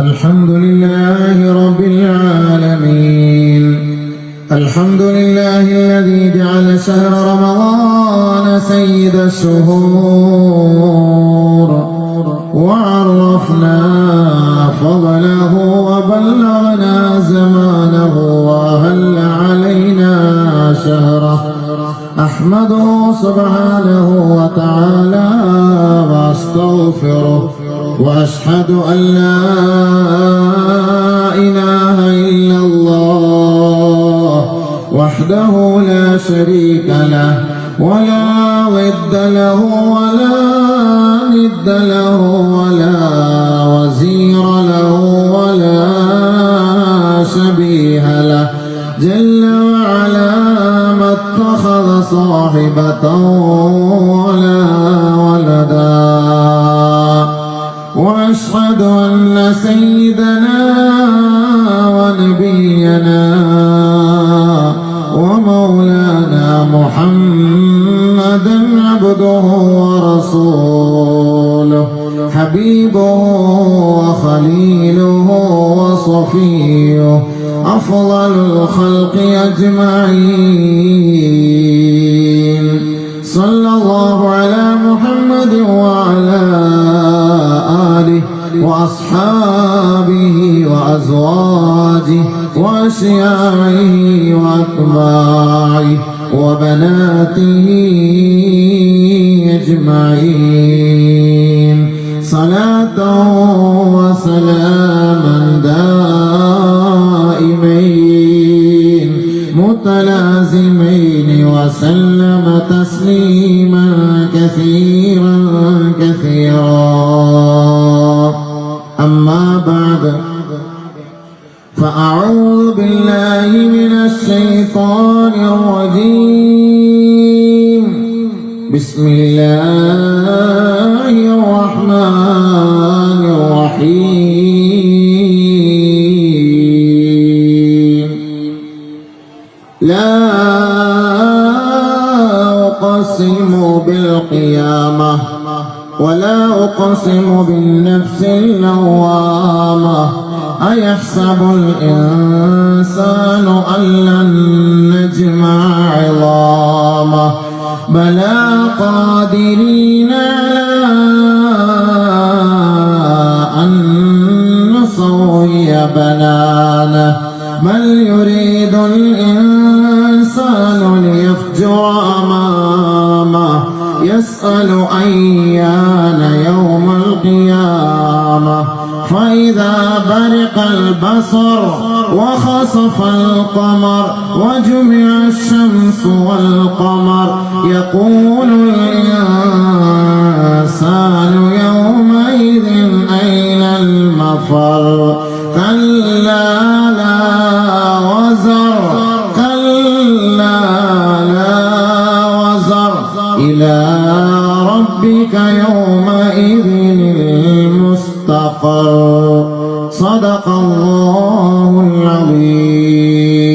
الحمد لله رب العالمين. الحمد لله الذي جعل شهر رمضان سيد الشهور وعرفنا فضله وبلغنا زمانه وأهل علينا شهره. أحمده سبحانه وتعالى وأستغفره وأشهد أن لا إله إلا الله وحده لا شريك له ولا ضد له ولا ند له ولا وزير له ولا شبيه له جل وعلا ما اتخذ صاحبة ولا ولدا. وأشهد أن سيدنا ونبينا ومولانا محمدا عبده ورسوله حبيبه وخليله وصفيه أفضل الخلق أجمعين. صلى الله على محمد وعلى آله وأصحابه وأزواجه وأشياعه وأتباعه وبناته أجمعين صلاة وسلاما دائمين متلازمين وسلم تسليما كثيرا كثيرا. أما بعد فأعوذ بالله من الشيطان الرجيم. بسم الله الرحمن الرحيم. لا أقسم بالقيامة ولا أقسم بالنفس اللوامة. أيحسب الإنسان أن لن نجمع عظامه بلى قادرين على أن نسوي بنانه بل يريد الإنسان ليفجر أمامه يسأل أيان يوم القيامة فإذا برق البصر وخسف القمر وجمع الشمس والقمر يقول الإنسان يومئذ أين المفر. كلا لا وزر كلا لا وزر إلى ربك يومئذ المستقر. صدق الله العظيم.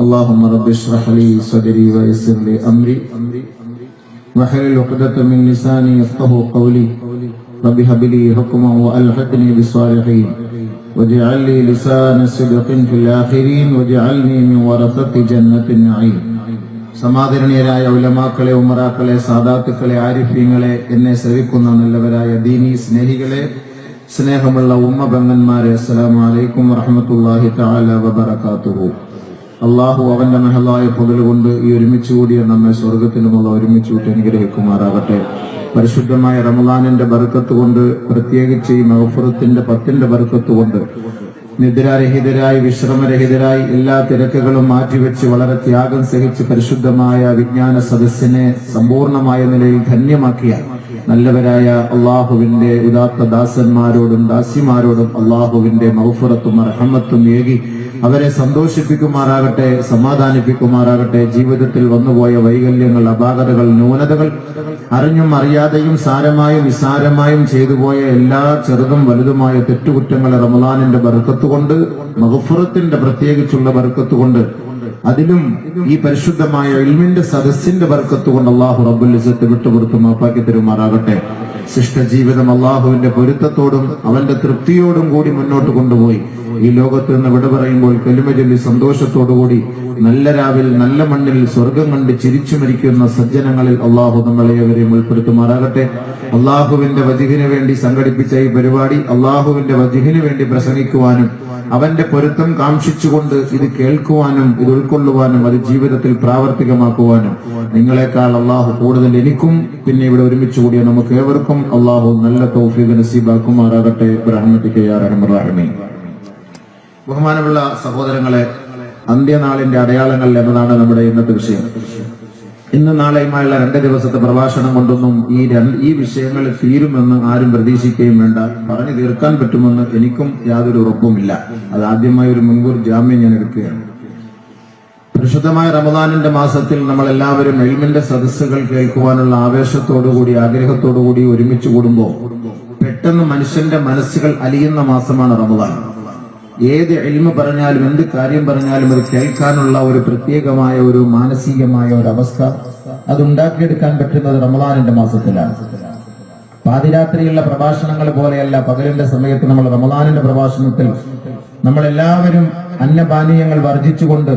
اللهم رب اشرح لي صدري ويسر لي أمري واحلل عقدة من لساني يفقهوا قولي. رب هب لي حكما وألحقني بالصالحين واجعل لي لسان صدق في الآخرين واجعلني من ورثة جنة النعيم. സമാദരണീയരായ ഉലമാക്കളെ, ഉമറാക്കളെ, സാദാത്തുക്കളെ, ആരിഫീങ്ങളെ, എന്നെ ശ്രവിക്കുന്ന നല്ലവരായ ദീനീ സ്നേഹികളെ, സ്നേഹമുള്ള ഉമ്മ പെങ്ങന്മാരെ, അസ്സലാമു അലൈക്കും വറഹ്മത്തുള്ളാഹി തആല വബറകാതുഹു. അള്ളാഹു അവന്റെ മഹലായ പൊതുലുകൊണ്ട് ഈ ഒരുമിച്ച് കൂടിയ നമ്മെ സ്വർഗത്തിലുമുള്ള ഒരുമിച്ച് കൂട്ടി അനുഗ്രഹിക്കുമാറാകട്ടെ. പരിശുദ്ധമായ റമളാനിന്റെ ബർക്കത്ത് കൊണ്ട്, പ്രത്യേകിച്ച് ഈ മഗ്ഫിറത്തിന്റെ 10ന്റെ ബർക്കത്ത് കൊണ്ട് നിദ്രാരഹിതരായി വിശ്രമരഹിതരായി എല്ലാ തിരക്കുകളും മാറ്റിവെച്ച് വളരെ ത്യാഗം സഹിച്ച് പരിശുദ്ധമായ വിജ്ഞാന സദസ്സിനെ സമ്പൂർണമായ നിലയിൽ ധന്യമാക്കിയ നല്ലവരായ അള്ളാഹുവിന്റെ ഉദാത്ത ദാസന്മാരോടും ദാസിമാരോടും അള്ളാഹുവിന്റെ മഗ്ഫിറത്തും റഹ്മത്തും ഏകി അവരെ സന്തോഷിപ്പിക്കുമാറാകട്ടെ, സമാധാനിപ്പിക്കുമാറാകട്ടെ. ജീവിതത്തിൽ വന്നുപോയ വൈകല്യങ്ങൾ, അപാകതകൾ, ന്യൂനതകൾ അറിഞ്ഞും അറിയാതെയും സാരമായും നിസാരമായും ചെയ്തുപോയ എല്ലാ ചെറുതും വലുതുമായ തെറ്റുകുറ്റങ്ങളെ റമളാനിന്റെ ബർക്കത്ത് കൊണ്ട്, മഗ്ഫിറത്തിന്റെ പ്രത്യേകിച്ചുള്ള ബർക്കത്ത് കൊണ്ട്, അതിലും ഈ പരിശുദ്ധമായ ഇൽമിന്റെ സദസ്സിന്റെ ബർക്കത്ത് കൊണ്ട് അല്ലാഹു റബ്ബുൽ ഇസ്സത്ത് വിട്ടുകൊടുത്ത് മാപ്പാക്കി തരുമാറാകട്ടെ. ശിഷ്ടജീവിതം അള്ളാഹുവിന്റെ പൊരുത്തത്തോടും അവന്റെ തൃപ്തിയോടും കൂടി മുന്നോട്ട് കൊണ്ടുപോയി ഈ ലോകത്ത് നിന്ന് വിട പറയുമ്പോൾ കലിമ ചൊല്ലി സന്തോഷത്തോടുകൂടി നല്ല രാവിൽ നല്ല മണ്ണിൽ സ്വർഗം കണ്ട് ചിരിച്ചു മരിക്കുന്ന സജ്ജനങ്ങളിൽ അള്ളാഹു നമ്മളെവരെയും ഉൾപ്പെടുത്തുമാറാകട്ടെ. അള്ളാഹുവിന്റെ വജിഹിന് വേണ്ടി സംഘടിപ്പിച്ച ഈ പരിപാടി അള്ളാഹുവിന്റെ വജിഹിന് വേണ്ടി പ്രസംഗിക്കുവാനും അവന്റെ പൊരുത്തം കാംക്ഷിച്ചുകൊണ്ട് ഇത് കേൾക്കുവാനും ഇത് ഉൾക്കൊള്ളുവാനും അത് ജീവിതത്തിൽ പ്രാവർത്തികമാക്കുവാനും നിങ്ങളെക്കാൾ അള്ളാഹു കൂടുതൽ എനിക്കും പിന്നെ ഇവിടെ ഒരുമിച്ച് കൂടിയ നമുക്ക് ഏവർക്കും അള്ളാഹു നല്ല തൗഫീഖ് നസീബാക്കുമാറാകട്ടെ. ബിറഹ്മതിക യാ അർഹമർ റഹീമീൻ. ബഹുമാനമുള്ള സഹോദരങ്ങളെ, അന്ത്യനാളിന്റെ അടയാളങ്ങൾ എന്നതാണ് നമ്മുടെ ഇന്നത്തെ വിഷയം. ഇന്ന് നാളെയുമായുള്ള 2 ദിവസത്തെ പ്രഭാഷണം കൊണ്ടൊന്നും ഈ വിഷയങ്ങൾ തീരുമെന്ന് ആരും പ്രതീക്ഷിക്കുകയും വേണ്ട. പറഞ്ഞു തീർക്കാൻ പറ്റുമെന്ന് എനിക്കും യാതൊരു ഉറപ്പുമില്ല. അത് ആദ്യമായി ഒരു മുൻകൂർ ജാമ്യം ഞാൻ എടുക്കുകയാണ്. പരിശുദ്ധമായ റമദാനിന്റെ മാസത്തിൽ നമ്മൾ എല്ലാവരും ഇൽമിന്റെ സദസ്സുകൾ കേൾക്കുവാനുള്ള ആവേശത്തോടുകൂടി ആഗ്രഹത്തോടുകൂടി ഒരുമിച്ച് കൂടുമ്പോൾ പെട്ടെന്ന് മനുഷ്യന്റെ മനസ്സുകൾ അലിയുന്ന മാസമാണ് റമദാൻ. ഏത് ഇൽമ പറഞ്ഞാലും എന്ത് കാര്യം പറഞ്ഞാലും അത് കേൾക്കാനുള്ള ഒരു പ്രത്യേകമായ ഒരു മാനസികമായ ഒരു അവസ്ഥ അത് ഉണ്ടാക്കിയെടുക്കാൻ പറ്റുന്നത് റമദാനിന്റെ മാസത്തിലാണ്. പാതിരാത്രിയുള്ള പ്രഭാഷണങ്ങൾ പോലെയല്ല പകലിന്റെ സമയത്ത് നമ്മൾ റമദാനിന്റെ പ്രഭാഷണത്തിൽ നമ്മളെല്ലാവരും അന്നപാനീയങ്ങൾ വർജിച്ചുകൊണ്ട്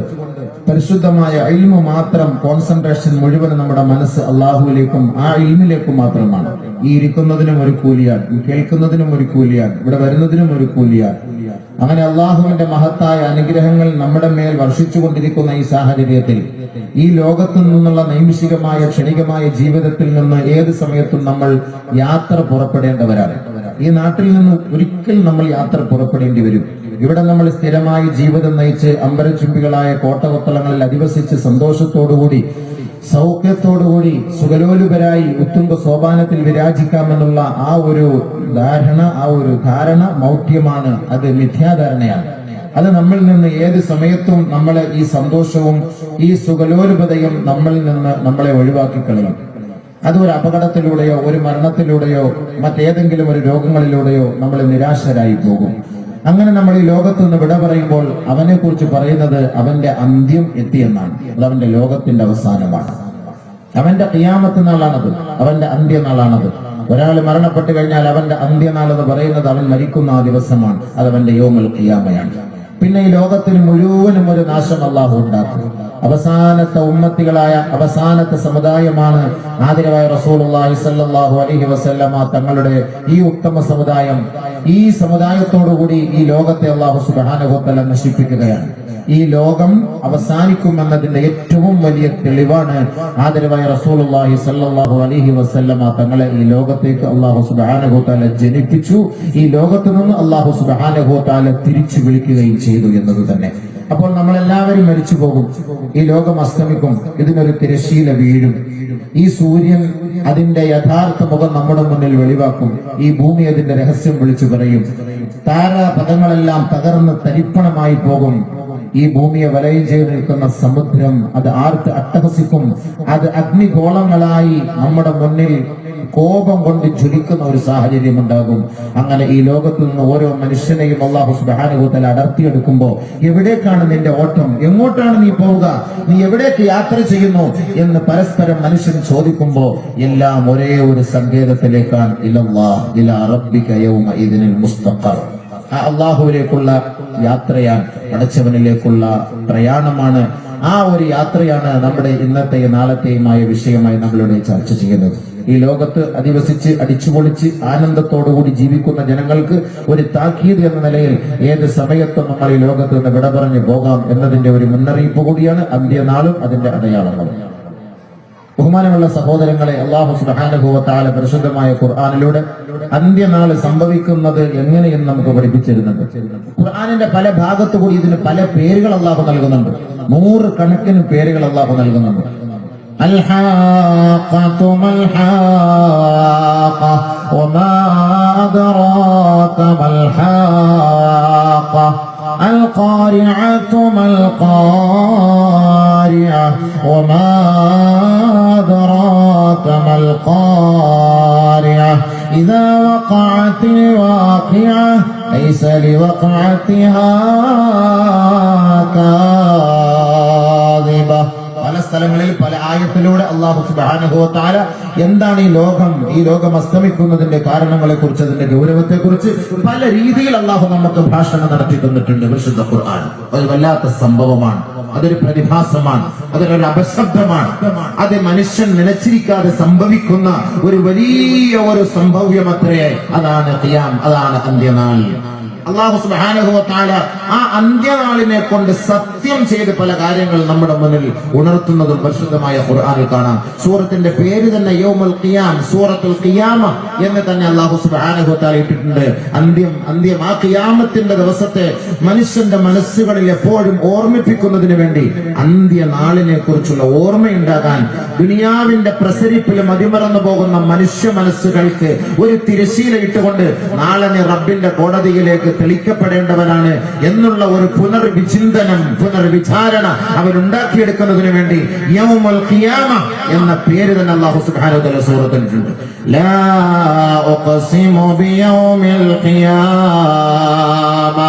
പരിശുദ്ധമായ ഇൽമ മാത്രം കോൺസെൻട്രേഷൻ മുഴുവൻ നമ്മുടെ മനസ്സ് അള്ളാഹുവിലേക്കും ആ ഇൽമിലേക്കും മാത്രമാണ്. ഈ ഇരിക്കുന്നതിനും ഒരു കൂലിയാണ്, ഈ കേൾക്കുന്നതിനും ഒരു കൂലിയാണ്, ഇവിടെ വരുന്നതിനും ഒരു കൂലിയാണ്. അങ്ങനെ അള്ളാഹുവിന്റെ മഹത്തായ അനുഗ്രഹങ്ങൾ നമ്മുടെ മേൽ വർഷിച്ചുകൊണ്ടിരിക്കുന്ന ഈ സാഹചര്യത്തിൽ ഈ ലോകത്തു നിന്നുള്ള നൈമിഷികമായ ക്ഷണികമായ ജീവിതത്തിൽ നിന്ന് ഏത് സമയത്തും നമ്മൾ യാത്ര പുറപ്പെടേണ്ടവരാണ്. ഈ നാട്ടിൽ നിന്ന് ഒരിക്കൽ നമ്മൾ യാത്ര പുറപ്പെടേണ്ടി വരും. ഇവിടെ നമ്മൾ സ്ഥിരമായി ജീവിതം നയിച്ച് അമ്പരചുംബികളായ കോട്ടകൊത്തളങ്ങളിൽ അധിവസിച്ച് സന്തോഷത്തോടുകൂടി സൗഖ്യത്തോടുകൂടി സുഖലോലുപരായി ഉത്തുംഗ സോപാനത്തിൽ വിരാജിക്കാമെന്നുള്ള ആ ഒരു ധാരണ മൗഢ്യമാണ്, അത് മിഥ്യാധാരണയാണ്. അത് നമ്മളിൽ നിന്ന് ഏത് സമയത്തും നമ്മളെ ഈ സന്തോഷവും ഈ സുഖലോലുപതയും നമ്മളിൽ നിന്ന് നമ്മളെ ഒഴിവാക്കി കളയും. അതൊരു അപകടത്തിലൂടെയോ ഒരു മരണത്തിലൂടെയോ മറ്റേതെങ്കിലും ഒരു രോഗങ്ങളിലൂടെയോ നമ്മൾ നിരാശരായി പോകും. അങ്ങനെ നമ്മൾ ഈ ലോകത്ത് നിന്ന് വിട പറയുമ്പോൾ അവനെ കുറിച്ച് പറയുന്നത് അവന്റെ അന്ത്യം എത്തിയെന്നാണ്. അത് അവന്റെ ലോകത്തിന്റെ അവസാനമാണ്. അവന്റെ ഖിയാമത്ത് നാളാണത്, അവന്റെ അന്ത്യനാളാണത്. ഒരാൾ മരണപ്പെട്ടു കഴിഞ്ഞാൽ അവന്റെ അന്ത്യനാൾ എന്ന് പറയുന്നത് അവൻ മരിക്കുന്ന ആ ദിവസമാണ്. അത് അവന്റെ യൗമുൽ ഖിയാമയാണ്. പിന്നെ ഈ ലോകത്തിന് മുഴുവനും ഒരു നാശം അല്ലാഹു ഉണ്ടാക്കും. അവസാനത്തെ ഉമ്മത്തികളായ അവസാനത്തെ സമുദായമാണ് ആദരവായ റസൂലുള്ളാഹി സ്വല്ലല്ലാഹു അലൈഹി വസല്ലമ തങ്ങളുടെ ഈ ഉത്തമ സമുദായം. ഈ സമുദായത്തോടുകൂടി ഈ ലോകത്തെ അല്ലാഹു സുബ്ഹാനഹു വ തആല നശിപ്പിക്കുകയാണ്. ഈ ലോകം അവസാനിക്കുമെന്നതിന്റെ ഏറ്റവും വലിയ തെളിവാണ് ആദരവായ റസൂലുള്ളാഹി സ്വല്ലല്ലാഹു അലൈഹി വസല്ലമ തങ്ങളെ ഈ ലോകത്തേക്ക് അല്ലാഹു സുബ്ഹാനഹു വ തആല ജനിപ്പിച്ചു. ഈ ലോകത്തു നിന്ന് അല്ലാഹു സുബ്ഹാനഹു വ തആല തിരിച്ചു വിളിക്കുകയും ചെയ്തു എന്നത് തന്നെ. അപ്പോൾ നമ്മളെല്ലാവരും മരിച്ചു പോകും. ഈ ലോകം അസ്തമിക്കും. ഇതിനൊരു തിരശ്ശീല വീഴും. ഈ സൂര്യൻ അതിന്റെ യഥാർത്ഥ മുഖം നമ്മുടെ മുന്നിൽ വെളിവാക്കും. ഈ ഭൂമി അതിന്റെ രഹസ്യം വിളിച്ചു പറയും. താരാപഥങ്ങളെല്ലാം തകർന്ന് തരിപ്പണമായി പോകും. ഈ ഭൂമിയെ വലയം ചെയ്ത് നിൽക്കുന്ന സമുദ്രം അത് ആർത്ത് അട്ടഹസിക്കും. അത് അഗ്നിഗോളങ്ങളായി നമ്മുടെ മുന്നിൽ കോപം കൊണ്ട് ജ്വലിക്കുന്ന ഒരു സാഹചര്യം ഉണ്ടാകും. അങ്ങനെ ഈ ലോകത്ത് നിന്ന് ഓരോ മനുഷ്യനെയും അല്ലാഹു സുബ്ഹാനഹു വ തആല അടർത്തിയെടുക്കുമ്പോൾ എവിടേക്കാണ് നിന്റെ ഓട്ടം, എങ്ങോട്ടാണ് നീ പോവുക, നീ എവിടേക്ക് യാത്ര ചെയ്യുന്നു എന്ന് പരസ്പരം മനുഷ്യൻ ചോദിക്കുമ്പോൾ എല്ലാം ഒരേ ഒരു സങ്കേതത്തിലേക്കാണ്, ഇലല്ലാഹ് ഇലാ റബ്ബിക യൗമഇദിനിൽ മുസ്തഖർ. ആ അള്ളാഹുവിലേക്കുള്ള യാത്രയാണ്, പടച്ചവനിലേക്കുള്ള പ്രയാണമാണ്. ആ ഒരു യാത്രയാണ് നമ്മുടെ ഇന്നത്തെ നാളത്തെയുമായ വിഷയമായി നമ്മളിവിടെ ചർച്ച ചെയ്യുന്നത്. ഈ ലോകത്ത് അധിവസിച്ച് അടിച്ചുപൊളിച്ച് ആനന്ദത്തോടുകൂടി ജീവിക്കുന്ന ജനങ്ങൾക്ക് ഒരു താക്കീത് എന്ന നിലയിൽ ഏത് സമയത്തും നമ്മൾ ഈ ലോകത്ത് നിന്ന് വിട പറഞ്ഞു പോകാം എന്നതിന്റെ ഒരു മുന്നറിയിപ്പ് കൂടിയാണ് അന്ത്യനാളും അതിന്റെ അടയാളങ്ങളും. ബഹുമാനമുള്ള സഹോദരങ്ങളെ, അല്ലാഹു സുബ്ഹാനഹു വ തആല പരിശുദ്ധമായ ഖുർആനിലൂടെ അന്ത്യനാൾ സംഭവിക്കുന്നത് എങ്ങനെയെന്ന് നമുക്ക് പഠിപ്പിച്ചിരുന്നുണ്ട്. ഖുർആനിന്റെ പല ഭാഗത്തു കൂടി ഇതിന് പല പേരുകൾ അല്ലാഹു നൽകുന്നുണ്ട്. 100 കണക്കിന് പേരുകൾ അല്ലാഹു നൽകുന്നുണ്ട്. അൽഹാഖതു മൽഹാഖ വമാ അദ്റാക മൽഹാഖ അൽഖാരിഅതു മൽഖാരിഅ വമാ അദ്റാക മൽഖാരിഅ ഇദാ വഖഅത്തിൽ വാഖിഅ ലൈസ ലിവഖഅതിഹാ കാദിബ പല സ്ഥലങ്ങളിൽ പല ആയത്തിലൂടെ അല്ലാഹു സുബ്ഹാനഹു വ തആല എന്താണ് ഈ ലോകം അസ്തമിക്കുന്നതിന്റെ കാരണങ്ങളെ കുറിച്ച്, അതിന്റെ ഗൗരവത്തെ കുറിച്ച് പല രീതിയിൽ അല്ലാഹു നമുക്ക് ഭാഷണം നടത്തി തന്നിട്ടുണ്ട്. വിശുദ്ധ ഖുർആൻ ഒരു വല്ലാത്ത സംഭവമാണ്, അതൊരു പ്രതിഭാസമാണ്, അതൊരു അപശബ്ദമാണ്. അത് മനുഷ്യൻ നനച്ചിരിക്കാതെ സംഭവിക്കുന്ന ഒരു വലിയ ഒരു സംഭവ്യമത്രേ. അതാണ് ഖിയാം, അതാണ് അന്ത്യനാൾ. അല്ലാഹു സുബ്ഹാനഹു വ തആല ആ അന്ത്യനാളിനെ കൊണ്ട് സത്യം ചെയ്ത് പല കാര്യങ്ങൾ നമ്മുടെ മുന്നിൽ ഉണർത്തുന്നതും പരിശുദ്ധമായ ഖുർആനിൽ കാണാം. സൂറത്തിന്റെ പേര് തന്നെ യൗമുൽ ഖിയാം, സൂറത്തുൽ ഖിയാമ എന്ന് തന്നെ അല്ലാഹു സുബ്ഹാനഹു വ തആല ഇട്ടിട്ടുണ്ട്. അന്ത്യം ആ ഖിയാമത്തിന്റെ ദിവസത്തെ മനുഷ്യന്റെ മനസ്സുകളിൽ എപ്പോഴും ഓർമ്മിപ്പിക്കുന്നതിന് വേണ്ടി അന്ത്യനാളിനെ കുറിച്ചുള്ള ഓർമ്മയുണ്ടാകാൻ ദുനിയാവിന്റെ പ്രസരിപ്പിൽ മതിമറന്നു പോകുന്ന മനുഷ്യ മനസ്സുകൾക്ക് ഒരു തിരശീല ഇട്ടുകൊണ്ട് നാളെ നീ റബ്ബിന്റെ കോടതിയിലേക്ക് തെളിക്കപ്പെടേണ്ടവനാണ് എന്നുള്ള ഒരു പുനർവിചാരണ അവരുണ്ടാക്കിയെടുക്കുന്നതിന് വേണ്ടി യൗമുൽ ഖിയാമ എന്ന പേര് തന്നെ അല്ലാഹു സുബ്ഹാനഹു വ തആല സൂറത്തിലിട്ടുണ്ട്. ലാ ഉഖ്സിമു ബിയൗമിൽ ഖിയാമ,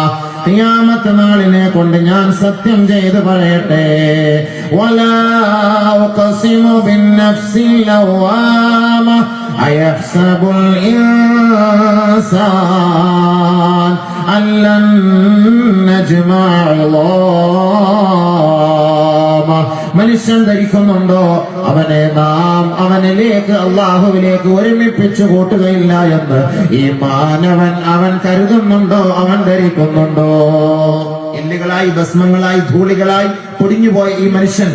ഖിയാമത്ത് നാളിനെ കൊണ്ട് ഞാൻ സത്യം ചെയ്ത് പറയട്ടെ. വലാ ഉഖ്സിമു ബിന്നഫ്സിൽ ലവാമ അയഹ്സബുൽ ഇൻസാൻ അല്ലൻ നജ്മഅ ഇളാമ. മനുഷ്യൻ ധരിക്കുന്നുണ്ടോ നാം അവനിലേക്ക് അള്ളാഹുവിലേക്ക് ഒരുമിപ്പിച്ചു കൂട്ടുകയില്ല എന്ന് ഈ മാനവൻ അവൻ കരുതുന്നുണ്ടോ, അവൻ ധരിക്കുന്നുണ്ടോ? എല്ലുകളായി, ഭസ്മങ്ങളായി, ധൂളികളായി പൊടിഞ്ഞുപോയ ഈ മനുഷ്യൻ,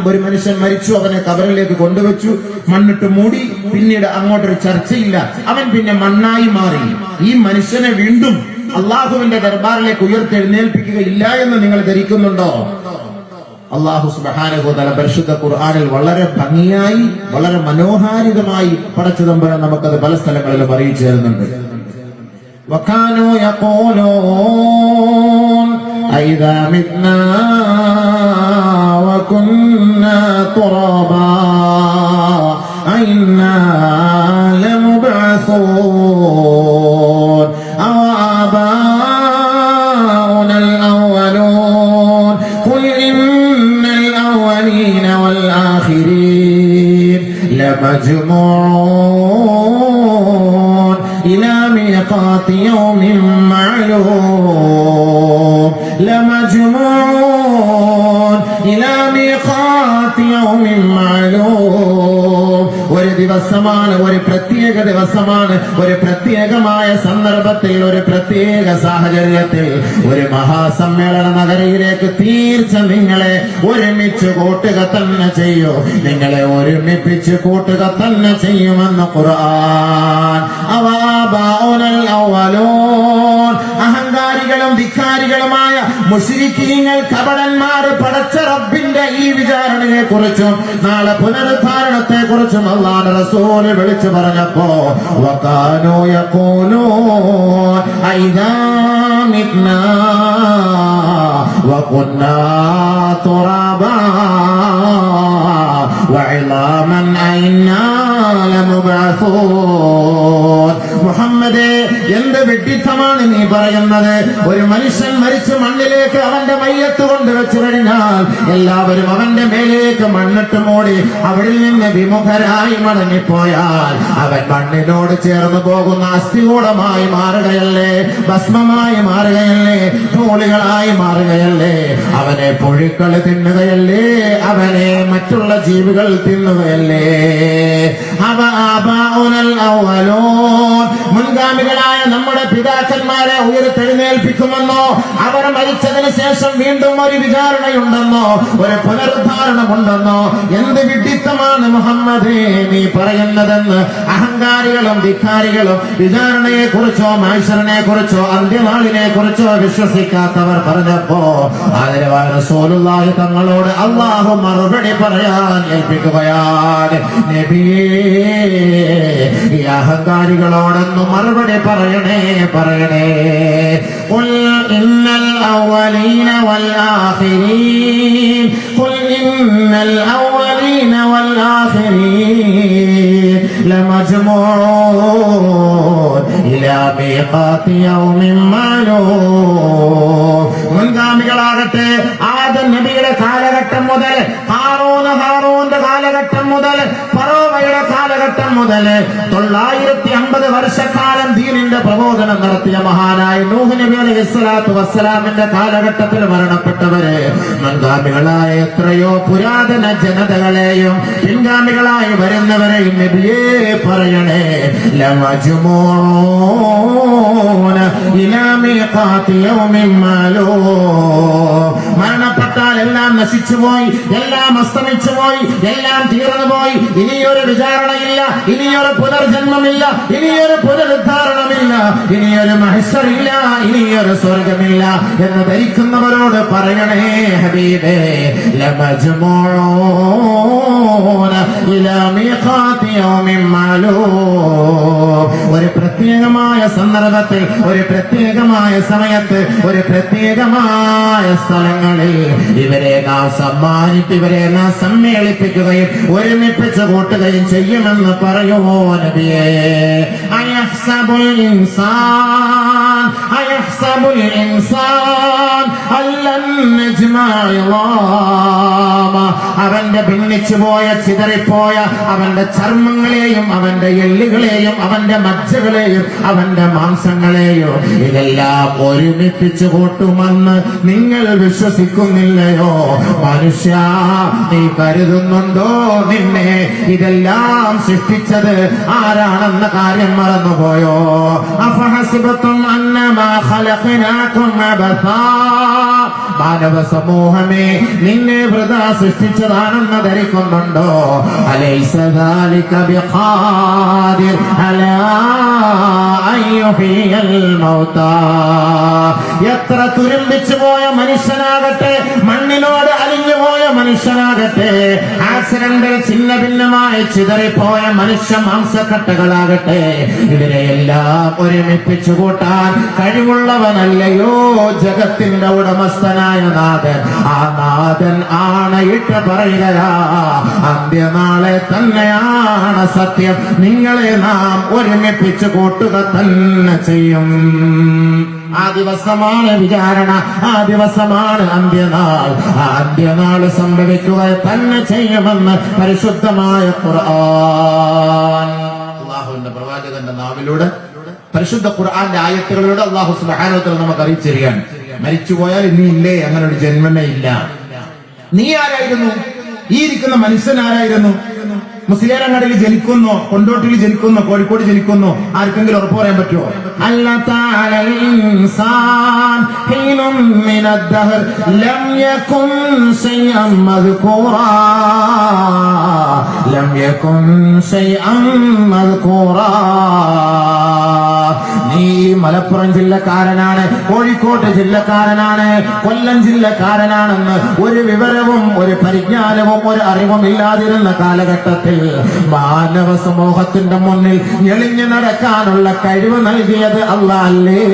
ഒരു മനുഷ്യൻ മരിച്ചു, അവനെ കബറിലേക്ക് കൊണ്ടുവച്ചു, മണ്ണിട്ട് മൂടി, പിന്നീട് അങ്ങോട്ടൊരു ചർച്ചയില്ല, അവൻ പിന്നെ മണ്ണായി മാറി. ഈ മനുഷ്യനെ വീണ്ടും അള്ളാഹുവിന്റെ ദർബാറിലേക്ക് ഉയർത്തെഴുന്നേൽപ്പിക്കുകയില്ല എന്ന് നിങ്ങൾ ധരിക്കുന്നുണ്ടോ? അല്ലാഹു സുബ്ഹാനഹു വ തആല പരിശുദ്ധ ഖുർആനിൽ വളരെ ഭംഗിയായി, വളരെ മനോഹാരിതമായി പടച്ച തമ്പുരാൻ നമുക്കത് പല സ്ഥലങ്ങളിലും അറിയിച്ചു തരുന്നുണ്ട്. വകാനൂ യഖൂലൂൻ അയിദാ മിത്നാ വകുന്നാ തുറാബാ അഇന്നാ ലമുബ്അസൂൻ അവ ആബാഉനൽ അവ്വലൂൻ ഖുൽ ഇന്നൽ അവ്വലീന വൽ ആഖിരീൻ ലമജ്മുഊൻ ഇലാ മീഖാതി യൗമിൻ മഅലൂം ലമജ്മുഊൻ ഇലാ മീഖാതി യൗമിൻ മഅലൂം. ഒരു ദിവസമാണ്, ഒരു പ്രത്യേക ദിവസമാണ്, ഒരു പ്രത്യേകമായ സന്ദർഭത്തിൽ, ഒരു പ്രത്യേക സാഹചര്യത്തിൽ ഒരു മഹാസമ്മേളന നഗരിയിലേക്ക് തീർച്ച നിങ്ങളെ ഒരുമിച്ച് കൂട്ടുക തന്നെ ചെയ്യൂ, നിങ്ങളെ ഒരുമിപ്പിച്ച് കൂട്ടുക തന്നെ ചെയ്യുമെന്ന് ഖുർആൻ. അവാബാഉനൽ അവ്വലൂൻ, അഹങ്കാരികളും ധിക്കാരികളുമായ മുശ്രിക്കീങ്ങൾ, കപടന്മാർ പടച്ച റബ്ബിന്റെ ഈ വിചാരണയെ കുറിച്ചും നാളെ പുനരുദ്ധാരണത്തെ കുറിച്ചും അല്ലാഹുവിന്റെ റസൂൽ വിളിച്ചു പറഞ്ഞപ്പോ വകാനൂ യഖൂലൂൻ അയിദാ മിത്നാ വകുന്നാ തുറാബാ വഇളാമൻ അഇന്നാ ലമുബ്അസൂൻ. മുഹമ്മദേ, എന്ത് വിഡ്ഢിത്തമാണ് നീ പറയുന്നത്? ഒരു മനുഷ്യൻ മരിച്ചു മണ്ണിലേക്ക് അവന്റെ മയ്യത്ത് കൊണ്ടുവച്ചു കഴിഞ്ഞാൽ എല്ലാവരും അവന്റെ മേലേക്ക് മണ്ണിട്ട് മൂടി അവിടെ നിന്ന് വിമുഖരായി മടങ്ങിപ്പോയാൽ അവൻ മണ്ണിനോട് ചേർന്ന് പോകുന്ന അസ്ഥികൂടമായി മാറുകയല്ലേ, ഭസ്മമായി മാറുകയല്ലേ, ധൂളികളായി മാറുകയല്ലേ? അവനെ പുഴുക്കൾ തിന്നുകയല്ലേ, അവനെ മറ്റുള്ള ജീവികൾ തിന്നുകയല്ലേ? മുൻഗാമികളായ നമ്മുടെ പിതാക്കന്മാരെ ഉയർത്തെഴുന്നേൽപ്പിക്കുമെന്നോ, അവർ മരിച്ചതിന് ശേഷം വീണ്ടും ഒരു വിചാരണയുണ്ടെന്നോ, ഒരു പുനരുദ്ധാരണമുണ്ടെന്നോ? എന്ത് വിഡ്ഢിത്തമാണ് മുഹമ്മദേ നീ പറയുന്നതെന്ന് അഹങ്കാരികളും ധിക്കാരികളും വിചാരണയെ കുറിച്ചോ മഹ്ശറിനെ കുറിച്ചോ അന്ത്യനാളിനെ കുറിച്ചോ വിശ്വസിക്കാത്തവർ പറഞ്ഞപ്പോ ആദരവായ റസൂലുള്ളാഹി തങ്ങളോട് അല്ലാഹു മറുപടി പറയാൻ ഏൽപ്പിക്കുകയാണ്. നബിയേ, ഈ അഹങ്കാരികളോടൊന്ന് മറുപടി പറയണേ. ഖുൽ ഇന്നൽ അവ്വലീന വൽ ആഖിരീൻ ഖുൽ ഇന്നൽ അവ്വലീന വൽ ആഖിരീൻ ലമജ്മുഊൻ ഇലാ മീഖാതി യൗമിൻ മഅലൂം. മുൻഗാമികളാകട്ടെ ആദം നബിയുടെ കാലഘട്ടം മുതൽ ഹാറൂന ഹാറൂന്റെ കാലഘട്ടം മുതൽ ഫറോവയുടെ കാലഘട്ടം മുതൽ 950 വർഷക്കാലം ദീനിന്റെ പ്രബോധനം നടത്തിയ മഹാനായ നൂഹ് നബി അലൈഹിസ്സലാത്തു വസ്സലാമിന്റെ കാലഘട്ടത്തിൽ മരണപ്പെട്ടവരെ മുൻഗാമികളായ എത്രയോ പുരാതന ജനതകളെയും പിൻഗാമികളായി വരുന്നവരെയും നബിയേ പറയണേ ലമജ്മൂന ഇലാ മീഖാതി യൗമിൻ മാലൂം. മരണപ്പെട്ടാൽ എല്ലാം നശിച്ചുപോയി, എല്ലാം അസ്തമിച്ചുപോയി, എല്ലാം തീർന്നുപോയി. ഇനിയൊരു വിചാരണയില്ല, ഇനിയൊരു പുനർജന്മമില്ല, ഇനിയൊരു പുനരുദ്ധാരണമില്ല, ഇനിയൊരു മഹ്ശറില്ല, ഇനിയൊരു സ്വർഗമില്ല എന്ന് ധരിക്കുന്നവരോട് പറയണേ ഹബീബേ ലമജ്മൂന ഇലാ മീഖാതി യൗമിൻ മാലൂം. ഒരു പ്രത്യേകമായ സന്ദർഭത്തിൽ, ഒരു പ്രത്യേകമായ സമയത്ത്, ഒരു പ്രത്യേകമായ സ്ഥലങ്ങളിൽ ഇവരെ നാം ഇവരെ നാം സമ്മേളിപ്പിക്കുകയും ഒരുമിപ്പിച്ച് കൂട്ടുകയും ചെയ്യുമെന്ന് പറയുമോ നബിയേ? അയഹ്സബുൽ ഇൻസാൻ അല്ലൻ നജ്മഅ ഇളാമ. അവന്റെ ഭിന്നിച്ചുപോയ, ചിതറിപ്പോയ അവന്റെ ചർമ്മങ്ങളെയും അവന്റെ എല്ലുകളെയും അവന്റെ മജ്ജകളെയും അവന്റെ മാംസങ്ങളെയും ഇതെല്ലാം ഒരുമിപ്പിച്ചു കൂട്ടുമെന്ന് നിങ്ങൾ വിശ്വസിക്കുന്നില്ലയോ? മനുഷ്യ, നീ കരുതുന്നുണ്ടോ നിന്നെ ഇതെല്ലാം സൃഷ്ടിച്ചത് ആരാണെന്ന കാര്യം മറന്നുപോയോ? അഫഹസിബതും അന്നമാ ഖലഖനാകും അബഥാ. മാനവ സമൂഹമേ, നിന്നെ വൃഥാ സൃഷ്ടിച്ചതാണെന്ന് ധരിക്കുന്നുണ്ടോ? അലൈസ ദാലിക ബിഖാദിർ അലാ അൻ യുഹ്യിയൽ മൗതാ. എത്ര തുരുമ്പിച്ചു പോയ മനുഷ്യനാകട്ടെ, മണ്ണിനോട് അലിഞ്ഞുപോയ മനുഷ്യനാകട്ടെ, ആക്സിഡന്റിൽ ഛിന്ന ഭിന്നമായി ചിതറിപ്പോയ മനുഷ്യ മാംസക്കട്ടകളാകട്ടെ, ഇവരെയെല്ലാം ഒരുമിപ്പിച്ചു കൂട്ടാൻ കഴിവുള്ളവനല്ലയോ ജഗത്തിന്റെ ഉടമസ്ഥനായ നാഥൻ? ആ നാഥൻ ആണയിട്ട് പറയുകയാ, അന്ത്യനാളെ തന്നെയാണ് സത്യം, നിങ്ങളെ നാം ഒരുമിപ്പിച്ചു കൂട്ടുക തന്നെ ചെയ്യും. ആ ദിവസമാണ് വിചാരണ, ആ ദിവസമാണ് അന്ത്യനാൾ. ആ അന്ത്യനാൾ സംഭവിക്കുക തന്നെ ചെയ്യുമെന്ന് പരിശുദ്ധമായ ഖുർആൻ, അല്ലാഹുവിന്റെ പ്രവാചകന്റെ നാവിലൂടെ, പരിശുദ്ധ ഖുർആന്റെ ആയത്തുകളിലൂടെ അല്ലാഹു സുബ്ഹാനഹു വ തആല നമുക്ക് അറിയിച്ചിരിക്കുകയാണ്. മരിച്ചുപോയാൽ ഇനി ഇല്ലേ, അങ്ങനെ ഒരു ജന്മമേ ഇല്ല. നീ ആരായിരുന്നു? ഈ ഇരിക്കുന്ന മനുഷ്യൻ ആരായിരുന്നു? മുസ്ലിയാരങ്ങാടിയിൽ ജനിക്കുന്നോ, കൊണ്ടോട്ടിയിൽ ജനിക്കുന്നോ, കോഴിക്കോട് ജനിക്കുന്നോ, ആർക്കെങ്കിലും ഉറപ്പ് പറയാൻ പറ്റുമോ? നീ മലപ്പുറം ജില്ലക്കാരനാണ്, കോഴിക്കോട് ജില്ലക്കാരനാണ്, കൊല്ലം ജില്ലക്കാരനാണെന്ന് ഒരു വിവരവും ഒരു പരിജ്ഞാനവും ഒരു അറിവും ഇല്ലാതിരുന്ന കാലഘട്ടത്തിൽ മാനവ സമൂഹത്തിന്റെ മുന്നിൽ എളിഞ്ഞു നടക്കാനുള്ള കഴിവ് നൽകിയത് അല്ലാഹ് അല്ലേ?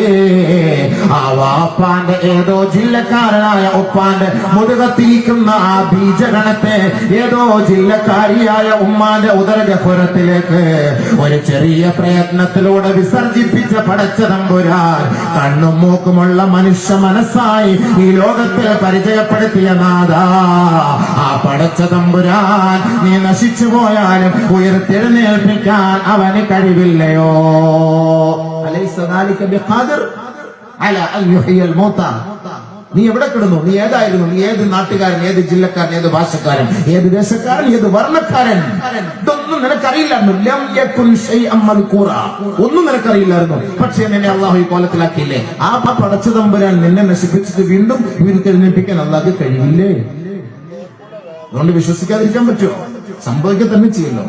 ആ വാപ്പാന്റെ ഏതോ ജില്ലക്കാരനായ ഉപ്പാന്റെ മുതുകത്തിരിക്കുന്ന ആ ബീജഗണത്തെ ഏതോ ജില്ലക്കാരിയായ ഉമ്മാന്റെ ഉദരഗഹ്വരത്തിലേക്ക് ഒരു ചെറിയ പ്രയത്നത്തിലൂടെ വിസർജിപ്പിച്ച പടച്ച തമ്പുരാൻ കണ്ണും മൂക്കുമുള്ള മനുഷ്യ മനസ്സായി ഈ ലോകത്തിൽ പരിചയപ്പെടുത്തിയ നാഥാ, ആ പടച്ച തമ്പുരാൻ നീ നശിച്ചു പോയാലും ഉയർത്തെഴുന്നേൽപ്പിക്കാൻ അവന് കഴിവില്ലയോ? അലൈസ ദാലിക ബിഖാദിർ അലാ അൻ യുഹ്യിയൽ മൗതാ. നീ എവിടെ കിടന്നു? നീ ഏതായിരുന്നു? നീ ഏത് നാട്ടുകാരൻ, ഏത് ജില്ലക്കാരൻ, ഏത് ഭാഷക്കാരൻ, ഏത് ദേശക്കാരൻ, ഏത് വർണ്ണക്കാരൻ? ഇതൊന്നും നിനക്കറിയില്ലായിരുന്നു. ലം യകുൻ ശൈഅൻ മദ്കൂറ. ഒന്നും നിനക്കറിയില്ലായിരുന്നു. പക്ഷേ നിന്നെ അല്ലാഹു ഈ കോലത്തിലാക്കിയില്ലേ? ആ പടച്ച തമ്പുരാൻ നിന്നെ നശിപ്പിച്ചിട്ട് വീണ്ടും ഉയർത്തെഴുന്നേൽപ്പിക്കാൻ അല്ലാഹു കഴിയില്ലേ? അതുകൊണ്ട് വിശ്വസിക്കാതിരിക്കാൻ പറ്റുമോ? സംഭവിക്കുക തന്നെ ചെയ്യല്ലോ.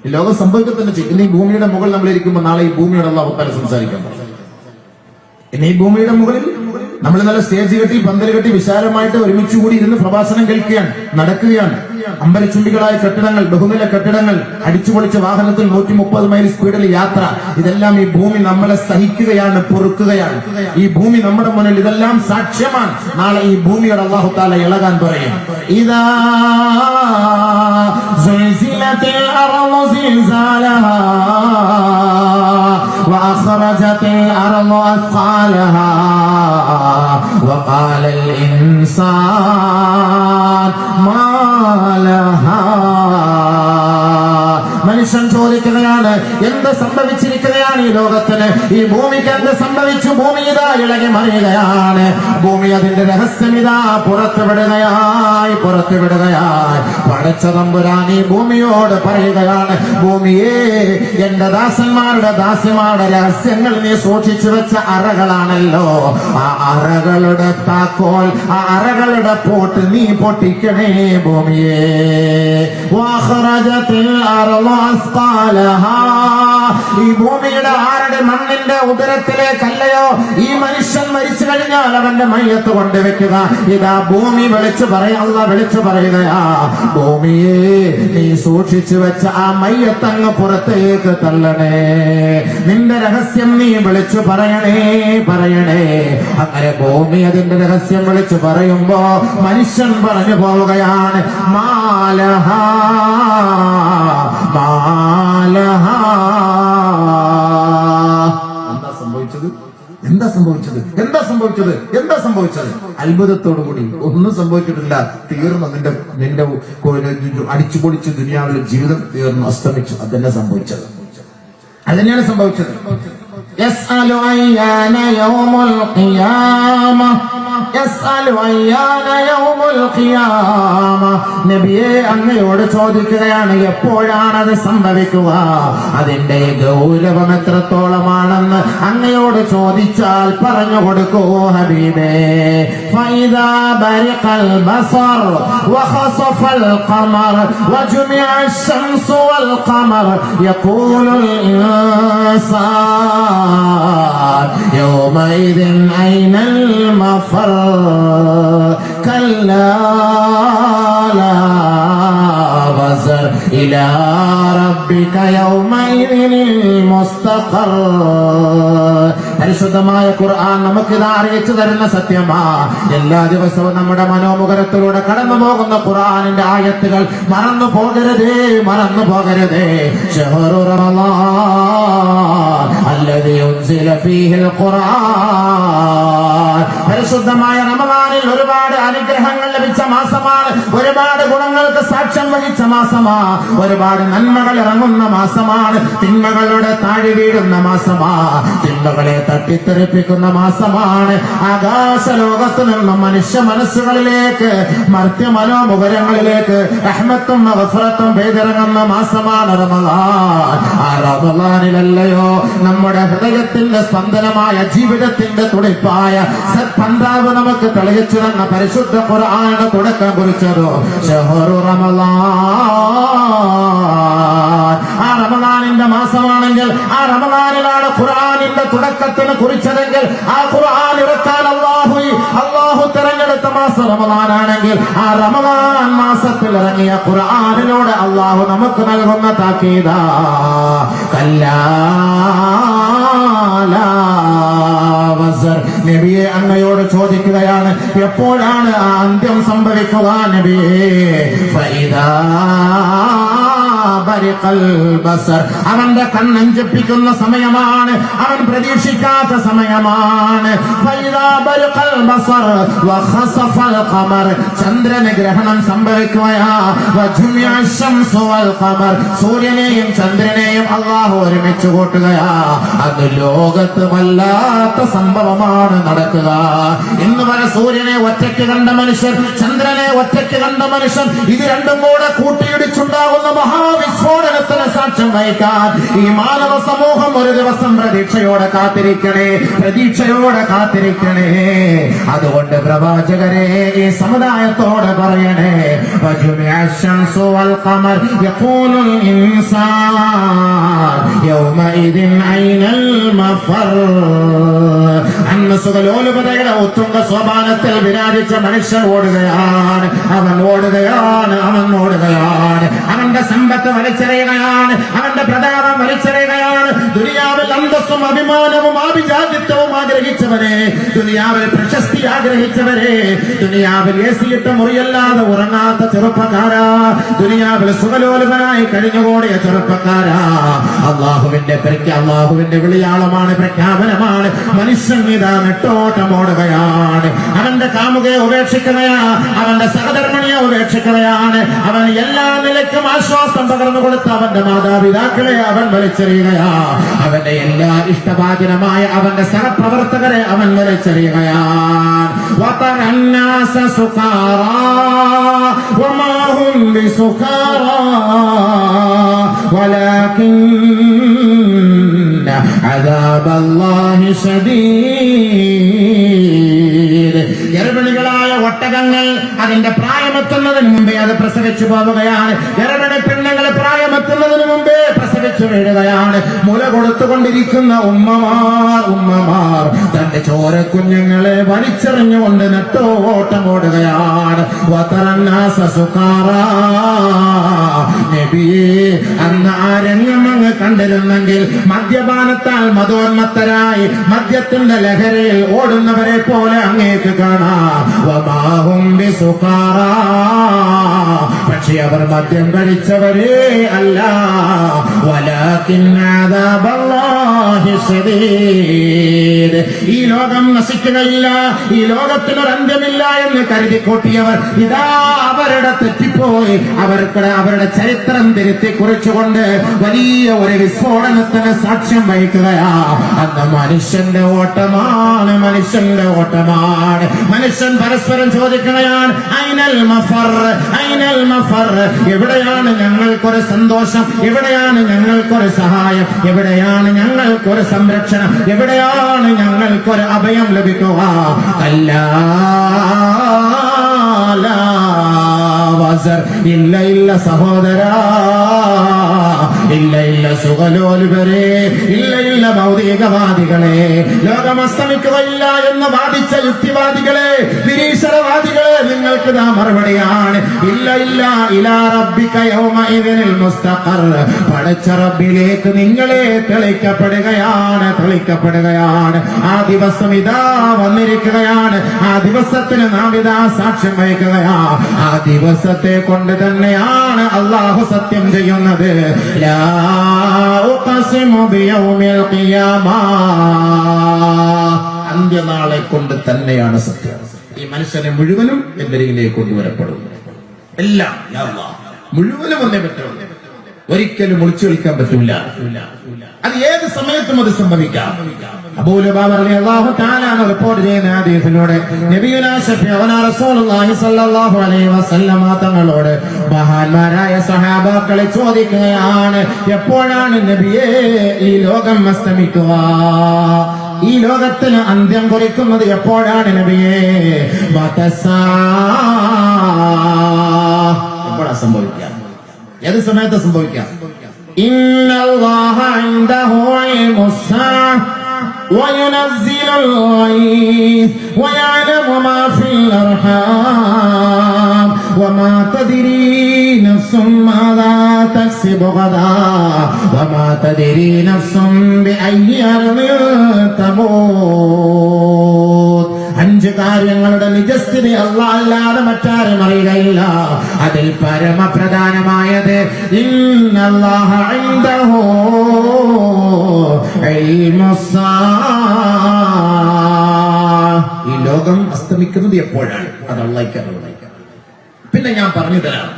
ഈ ലോകം സംഭവിക്കുക തന്നെ ചെയ്യും. ഇന്ന് ഈ ഭൂമിയുടെ മുകളിൽ നമ്മൾ ഇരിക്കുമ്പോൾ നാളെ ഈ ഭൂമിയോട് അല്ലാഹു തആല സംസാരിക്കാൻ പറ്റും. ഇന്ന് ഈ ഭൂമിയുടെ മുകളിൽ നമ്മൾ നല്ല സ്റ്റേജ് കെട്ടി, പന്തൽ കെട്ടി, വിശാലമായിട്ട് ഒരുമിച്ച് കൂടി ഇരുന്ന് പ്രഭാഷണം കേൾക്കുകയാണ്, നടക്കുകയാണ്. അമ്പരച്ചുണ്ടികളായ കെട്ടിടങ്ങൾ, ബഹുനില കെട്ടിടങ്ങൾ, അടിച്ചുപൊളിച്ച വാഹനത്തിൽ 130 മൈൽ സ്പീഡിൽ യാത്ര, ഇതെല്ലാം ഈ ഭൂമി നമ്മളെ സഹിക്കുകയാണ്, പൊറുക്കുകയാണ്. ഈ ഭൂമി നമ്മുടെ മുന്നിൽ ഇതെല്ലാം സാക്ഷ്യമാണ്. നാളെ ഈ ഭൂമിയോട് അല്ലാഹു തആല ഇളകാൻ പറയും. ഇദാ സുൽസിലത്തിൽ അർളു സിൽസാലഹാ വഅഖറജത്തിൽ അർളു അസ്ഖാലഹാ വഖാലൽ ഇൻസാൻ മാ ലാ എന്ത് സംഭവിച്ചിരിക്കുകയാണ് ഈ ലോകത്തിന്? ഈ ഭൂമിക്ക് എന്ത് സംഭവിച്ചു? ഭൂമി ഇതാ ഇളകി മറിയുകയാണ്. ഭൂമി അതിന്റെ രഹസ്യം ഇതാ പുറത്തുവിടുകയായി. പടച്ച തമ്പുരാൻ ഈ ഭൂമിയോട് പറയുകയാണ്, ഭൂമിയെ, എന്റെ ദാസന്മാരുടെ ദാസിമാരുടെ രഹസ്യങ്ങൾ നീ സൂക്ഷിച്ചു വെച്ച അറകളാണല്ലോ, ആ അറകളുടെ താക്കോൽ, ആ അറകളുടെ പോട്ട് നീ പൊട്ടിക്കണേ ഭൂമിയെ. ഈ ഭൂമിയുടെ ആരുടെ മണ്ണിന്റെ ഉദരത്തിലേക്കല്ലയോ ഈ മനുഷ്യൻ മരിച്ചു കഴിഞ്ഞാൽ അവന്റെ മയ്യത്ത് കൊണ്ടുവെക്കുക. ഇതാ ഭൂമി വിളിച്ചു പറയുകയാ, ഭൂമിയെ, നീ സൂക്ഷിച്ചു വെച്ച ആ മയ്യത്തങ്ങ് പുറത്തേക്ക് തള്ളണേ, നിന്റെ രഹസ്യം നീ വിളിച്ചു പറയണേ. അങ്ങനെ ഭൂമി അതിന്റെ രഹസ്യം വിളിച്ചു പറയുമ്പോ മനുഷ്യൻ പറഞ്ഞു പോവുകയാണ്, മാലഹ. എന്താ സംഭവിച്ചത്? അത്ഭുതത്തോടു കൂടി ഒന്നും സംഭവിച്ചിട്ടില്ല, തീർന്നു. നിന്റെ അടിച്ചുപൊളിച്ച് ദുനിയാവിലെ ജീവിതം തീർന്നു, അസ്തമിച്ചു. അതന്നെ സംഭവിച്ചത്. യസ്അലു അയ്യാന യൗമുൽ ഖിയാമ, യസ്അലു അയ്യാന യൗമുൽ ഖിയാമ. നബിയെ, അങ്ങയോട് ചോദിക്കുകയാണ്, എപ്പോഴാണത് സംഭവിക്കുക? അതിന്റെ ഗൗരവം എത്രത്തോളമാണെന്ന് അങ്ങയോട് ചോദിച്ചാൽ പറഞ്ഞു കൊടുക്കൂ ഹബീബേ. ഫൈദാ ബരിഖൽ ബസർ വഖസഫൽ ഖമർ വജുമിഅ അശംസു വൽ ഖമർ യഖൂലുൽ ഇൻസാൻ യൗമഇദിൻ ഐനൽ മഫർ كلا لا وزر إلى ربك يومئذ المستقر. പരിശുദ്ധമായ ഖുർആൻ നമുക്കിത് അറിയിച്ചു തരുന്ന സത്യമാ. എല്ലാ ദിവസവും നമ്മുടെ മനോമുഖരത്തിലൂടെ കടന്നു പോകുന്ന ഖുർആനിന്റെ ആയത്തുകൾ മറന്നു പോകരുതേ. ശഹ്റു റമളാൻ അല്ലദീ ഉൻസില ഫീഹിൽ ഖുർആൻ. പരിശുദ്ധമായ റമളാനിൽ ഒരുപാട് അനുഗ്രഹങ്ങൾ ലഭിച്ച മാസമാണ്, ഒരുപാട് ഗുണങ്ങൾക്ക് സാക്ഷ്യം വഹിച്ച മാസമാണ്, ഒരുപാട് നന്മകൾ ഇറങ്ങുന്ന മാസമാണ്, തിന്മകളുടെ താഴെ വീഴുന്ന മാസമാണ്, തിന്മകളെ തട്ടിത്തെറിപ്പിക്കുന്ന മാസമാണ്. ആകാശ ലോകത്ത് നിന്നും മനുഷ്യ മനസ്സുകളിലേക്ക്, മർത്യ മനോമുഖരങ്ങളിലേക്ക് റഹ്മത്തും മഗ്ഫിറത്തും പെയ്തിറങ്ങുന്ന മാസമാണ് റമളാൻ. ആ റമളാനിലല്ലയോ നമ്മുടെ ഹൃദയത്തിന്റെ സ്പന്ദനമായ, ജീവിതത്തിന്റെ തുടിപ്പായ സത്പന്താവ് നമുക്ക് തെളിയിച്ചു തന്ന പരിശുദ്ധ ഖുർആന്റെ തുടക്കം കുറിച്ചതോ ശഹ്റു റമളാൻ. ആ റമളാനിന്റെ മാസമാണെങ്കിൽ, ആ റമളാനിലാണ് ഖുർആനിന്റെ തുടക്കത്തിന് കുറിച്ചതെങ്കിൽ, ആ ഖുർആൻ ഇറക്കാൻ അല്ലാഹു തെരഞ്ഞെടുത്ത മാസം റമളാനാണെങ്കിൽ, ആ റമളാൻ മാസത്തിൽ ഇറങ്ങിയ ഖുർആനിനോട് അല്ലാഹു നമുക്ക് നൽകുന്ന താക്കീദാ, കല്ലാ ലാ വസർ. നബിയെ, അങ്ങയോട് ചോദിക്കുകയാണ്, എപ്പോഴാണ് ആ അന്ത്യം സംഭവിക്കുക നബിയേ? ഫൈദാ ബരിഖൽ ബസർ. അവന്റെ കണ്ണഞ്ചിപ്പിക്കുന്ന സമയമാണ്, അവൻ പ്രതീക്ഷിക്കാത്ത സമയമാണ്. ഫൈദാ ബരിഖൽ ബസർ വഖസഫൽ ഖമർ. ചന്ദ്രന് ഗ്രഹണം സംഭവിക്കുകയാ. വജുമിഅ അശംസു വൽ ഖമർ. സൂര്യനെയും ചന്ദ്രനെയും അല്ലാഹു ഒരുമിച്ച് കൂട്ടുകയാ. അത് ലോകത്ത് വല്ലാത്ത സംഭവമാണ് നടക്കുക. ഇന്ന് വരെ സൂര്യനെ ഒറ്റയ്ക്ക് കണ്ട മനുഷ്യൻ, ചന്ദ്രനെ ഒറ്റയ്ക്ക് കണ്ട മനുഷ്യൻ, ഇത് രണ്ടും കൂടെ കൂട്ടിയിടിച്ചുണ്ടാകുന്ന മഹാവിസ്ഫോടനത്തിന് സാക്ഷ്യം വഹിക്കാൻ ഈ മാനവ സമൂഹം ഒരു ദിവസം പ്രതീക്ഷയോടെ കാത്തിരിക്കണേ. അതുകൊണ്ട് പ്രവാചകരെ, ഈ സമുദായത്തോടെ പറയണേ, വജുമിഅ അശംസു വൽ ഖമർ യഖൂലുൽ ഇൻസാൻ യൗമഇദിൻ ഐനൽ മഫർ. അന്ന് സുഖലോലുപതയുടെ ഉത്തുംഗ സോപാനത്തിൽ വിരാജിച്ച മനുഷ്യൻ ഓടുകയാണ്. അവന്റെ സമ്പത്ത് വലിച്ചെറിയുകയാണ്, അവന്റെ പ്രതാപം വലിച്ചെറിയുകയാണ്. ദുനിയാവിൽ അന്തസ്സും അഭിമാനവും ആഭിജാത്യത്വവും ആഗ്രഹിച്ചവരെ, ദുനിയാവിൽ പ്രശസ്തി ആഗ്രഹിച്ചവരെ, ദുനിയാവിൽ ഏസിയിട്ട മുറിയല്ലാതെ ഉറങ്ങാത്ത ചെറുപ്പക്കാരാ, ദുനിയാവിൽ സുഖലോലുപനായി കഴിഞ്ഞുകൂടിയ ചെറുപ്പക്കാരാ, അള്ളാഹുവിന്റെ വിളിയാളമാണ്, പ്രഖ്യാപനമാണ്. മനുഷ്യൻ ഇതാ നെട്ടോട്ടമോടുകയാണ്. അവന്റെ കാമുകയെ ഉപേക്ഷിക്കുകയാണ്, അവന്റെ സഹധർമ്മിണിയെ ഉപേക്ഷിക്കുകയാണ്, അവൻ എല്ലാ നിലയ്ക്കും ആശ്വാസം പകർന്നു കൊടുത്ത അവന്റെ മാതാപിതാക്കളെ അവൻ വലിച്ചെറിയുകയാ. അവന്റെ എല്ലാ ഇഷ്ടഭാജനമായ അവന്റെ സഹപ്രവർത്തകരെ അവൻ വലിച്ചെറിയുകയാണ്. വതറന്നാസ സുഖാറാ വമാ ഹും ബിസുഖാറാ വലാകിന്ന അദാബല്ലാഹി ശദീദ്. ഗർഭിണികളായ ഒട്ടകങ്ങൾ അതിന്റെ പ്രായമെത്തുന്നതിന് മുമ്പേ അത് പ്രസവിച്ചു പോവുകയാണ്. ഗർഭിണി പെണ്ണുങ്ങളെ പ്രായമെത്തുന്നതിന് മുമ്പേ പ്രസവിച്ചു വീഴുകയാണ്. മുല കൊടുത്തുകൊണ്ടിരിക്കുന്ന ഉമ്മമാർ തന്റെ ചോര കുഞ്ഞുങ്ങളെ വലിച്ചെറിഞ്ഞുകൊണ്ട് നെട്ടോട്ടം ഓടുകയാണ്. വതറന്നാസ സുഖാറാ. നബിയേ, അന്ന് ആ രംഗം അങ്ങ് കണ്ടിരുന്നെങ്കിൽ മദ്യപാനത്താൽ മതോന്മത്തരായി മദ്യത്തിന്റെ ലഹരിയിൽ ഓടുന്നവരെ പോലെ അങ്ങേക്ക് കാണാം. വമാ ഹും ബിസുഖാറാ. പക്ഷേ അവർ മദ്യം കഴിച്ചവരേ അല്ല. വലാകിന്ന അദാബല്ലാഹി ശദീദ്. ഈ ലോകം നശിക്കുകയില്ല, ഈ ലോകത്തിനൊരു അന്ത്യമില്ല എന്ന് കരുതി കൂട്ടിയവർ ഇതാ അവരുടെ തെറ്റിപ്പോയി അവരുടെ ചരിത്രം തിരുത്തി കുറിച്ചുകൊണ്ട് വലിയ ഒരു വിസ്ഫോടനത്തിന് സാക്ഷ്യം വഹിക്കുകയാ. അന്ന് മനുഷ്യന്റെ ഓട്ടമാണ്. മനുഷ്യൻ പരസ്പരം ചോദിക്കുകയാണ്, ഐനൽ മഫർ, ഐനൽ മഫർ. എവിടെയാണ് ഞങ്ങൾക്കൊരു സന്തോഷം? എവിടെയാണ് ഞങ്ങൾക്കൊരു സഹായം? എവിടെയാണ് ഞങ്ങൾക്കൊരു സംരക്ഷണം? എവിടെയാണ് ഞങ്ങൾക്കൊരു അഭയം ലഭിക്കുക? അല്ലാ ഇല്ല ഇല്ല സഹോദരാ, ഇല്ല ഇല്ല സുഖലോലുപരെ, ഇല്ല ഇല്ല ഭൗതികവാദികളെ, ലോകം അസ്തമിക്കുകയില്ല എന്ന് വാദിച്ച യുക്തിവാദികളെ, നിരീശ്വരവാദികളെ, നിങ്ങൾക്ക് നാം മറുപടിയാണ്. ഇല്ല ഇല്ല ഇലാ റബ്ബിക യൗമഇദിനിൽ മുസ്തഖർ. പടച്ച റബ്ബിലേക്ക് നിങ്ങളെ തെളിക്കപ്പെടുകയാണ്. ആ ദിവസം ഇതാ വന്നിരിക്കുകയാണ്. ആ ദിവസത്തിന് നാം ഇതാ സാക്ഷ്യം വഹിക്കുകയാ. ആ ദിവസത്തെ കൊണ്ട് തന്നെയാണ് അല്ലാഹു സത്യം ചെയ്യുന്നത്. ലാ ഉഖസിമു ബിയൗമിൽ ഖിയാമ. അന്ത്യനാളെ കൊണ്ട് തന്നെയാണ് സത്യം. ഈ മനുഷ്യനെ മുഴുവനും എന്റെ അരികിലേക്ക് കൊണ്ടുവരപ്പെടും. എല്ലാം മുഴുവനും ഒന്നേ പറ്റുള്ളൂ. ഒരിക്കലും ഒളിച്ചു കളിക്കാൻ പറ്റില്ല. അത് ഏത് സമയത്തും അത് സംഭവിക്കാം. അബൂ ലുബാബ റളിയല്ലാഹു തആല റിപ്പോർട്ട് ചെയ്യുന്ന ഹദീസിലൂടെ നബിയുനാ ശഫീഉനാ റസൂലുള്ളാഹി സ്വല്ലല്ലാഹു അലൈഹി വസല്ലമ തങ്ങളോട് മഹാന്മാരായ സഹാബാക്കളെ ചോദിക്കുകയാണ്, എപ്പോഴാണ് നബിയേ ഈ ലോകം അസ്തമിക്കുക? ഈ ലോകത്തിന് അന്ത്യം കുറിക്കുന്നത് എപ്പോഴാണ് നബിയേ? എപ്പോഴാ സംഭവിക്കാം? ഏത് സമയത്ത് സംഭവിക്കാം? ഇന്നല്ലാഹ ഇൻദഹു ഇൽമുസ്സാഅ وينزل الغيث ويعلم ما في الأرحام وما تدري نفس ماذا تكسب غدا وما تدري نفس بأي أرض تموت. 5 കാര്യങ്ങളുടെ നിജസ്ഥിതി അല്ലാഹ് അല്ലാതെ മറ്റാരും അറിയുകയില്ല. അതിൽ പരമപ്രധാനമായത് ഇന്നല്ലാഹ ഇൻദഹു ഈ ലോകം അസ്തമിക്കുന്നത് എപ്പോഴാണ്? അത് അല്ലാഹ്ക്കറിയാം. പിന്നെ ഞാൻ പറഞ്ഞു തരാം.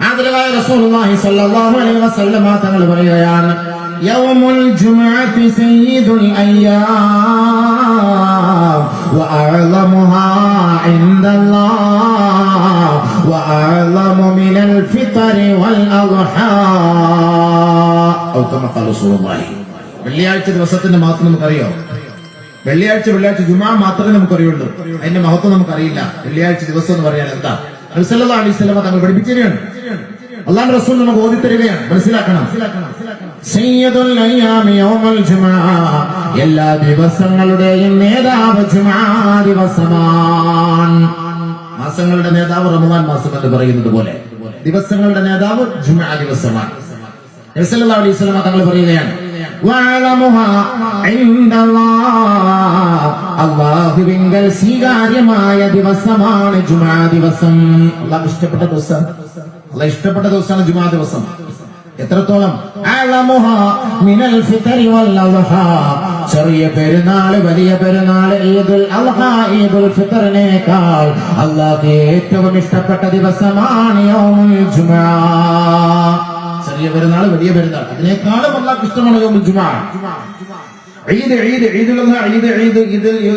ആദരവായ റസൂലുള്ളാഹി സ്വല്ലല്ലാഹു അലൈഹി വസല്ലമ തങ്ങൾ പറയുകയാണ്, യൗമുൽ ജുമുഅത്തി സയ്യിദുൽ അയ്യാം വഅഅ്ളമുഹാ ഇൻദല്ലാഹ് വഅഅ്ളമു മിനൽ ഫിത്രി വൽ അദ്ഹാ. ഔ കമാ ഖാല റസൂലുള്ളാഹി. വെള്ളിയാഴ്ച ദിവസത്തിന്റെ മഹത്വം നമുക്കറിയോ? വെള്ളിയാഴ്ച ജുമാ മാത്രമേ നമുക്കറിയുള്ളൂ. അതിന്റെ മഹത്വം നമുക്കറിയില്ല. വെള്ളിയാഴ്ച ദിവസം എന്ന് പറയാൻ എന്താ? നബി സല്ലല്ലാഹു അലൈഹി വസല്ലം തങ്ങൾ പഠിപ്പിച്ചിരിക്കുകയാണ്. അല്ലാഹുവിന്റെ റസൂൽ നമുക്ക് ഓതി തരികയാണ്. മനസ്സിലാക്കണം. സയ്യിദുൽ അയ്യാമി യൗമുൽ ജുമുഅ. എല്ലാ ദിവസങ്ങളുടെയും നേതാവ് ജുമുഅ ദിവസമാണ്. മാസങ്ങളുടെ നേതാവ് റമദാൻ മാസം എന്ന് പറയുന്നത് പോലെ ദിവസങ്ങളുടെ നേതാവ് ജുമുഅ ദിവസമാണ്. നബി സല്ലല്ലാഹു അലൈഹി വസല്ലം തങ്ങൾ പറയുകയാണ്, അല്ലാഹുവിങ്കൽ സ്വീകാര്യമായ ദിവസമാണ് ജുമുഅ ദിവസം. അല്ലാഹു ഇഷ്ടപ്പെട്ട ദിവസം, അല്ലാഹു ഇഷ്ടപ്പെട്ട ദിവസമാണ് ജുമുഅ ദിവസം. എത്രത്തോളം? മിനൽ ഫിത്രി വൽ അദ്ഹാ. ചെറിയ പെരുന്നാൾ, വലിയ പെരുന്നാൾ, ഈദുൽ അദ്ഹാ, ഈദുൽ ഫിത്റിനേക്കാൾ അല്ലാഹുവിന് ഏറ്റവും ഇഷ്ടപ്പെട്ട ദിവസമാണ് യൗമുൽ ജുമുഅ. പെരുന്നാൾ, വലിയ പെരുന്നാൾ. അതിനേക്കാളും അല്ലാഹുവിന് ഇഷ്ടമാണ് യൗമുൽ ജുമുഅ. ഈദ് ഈദ് ഈദുൽ അദ്ഹ ഈദ് ഈദ്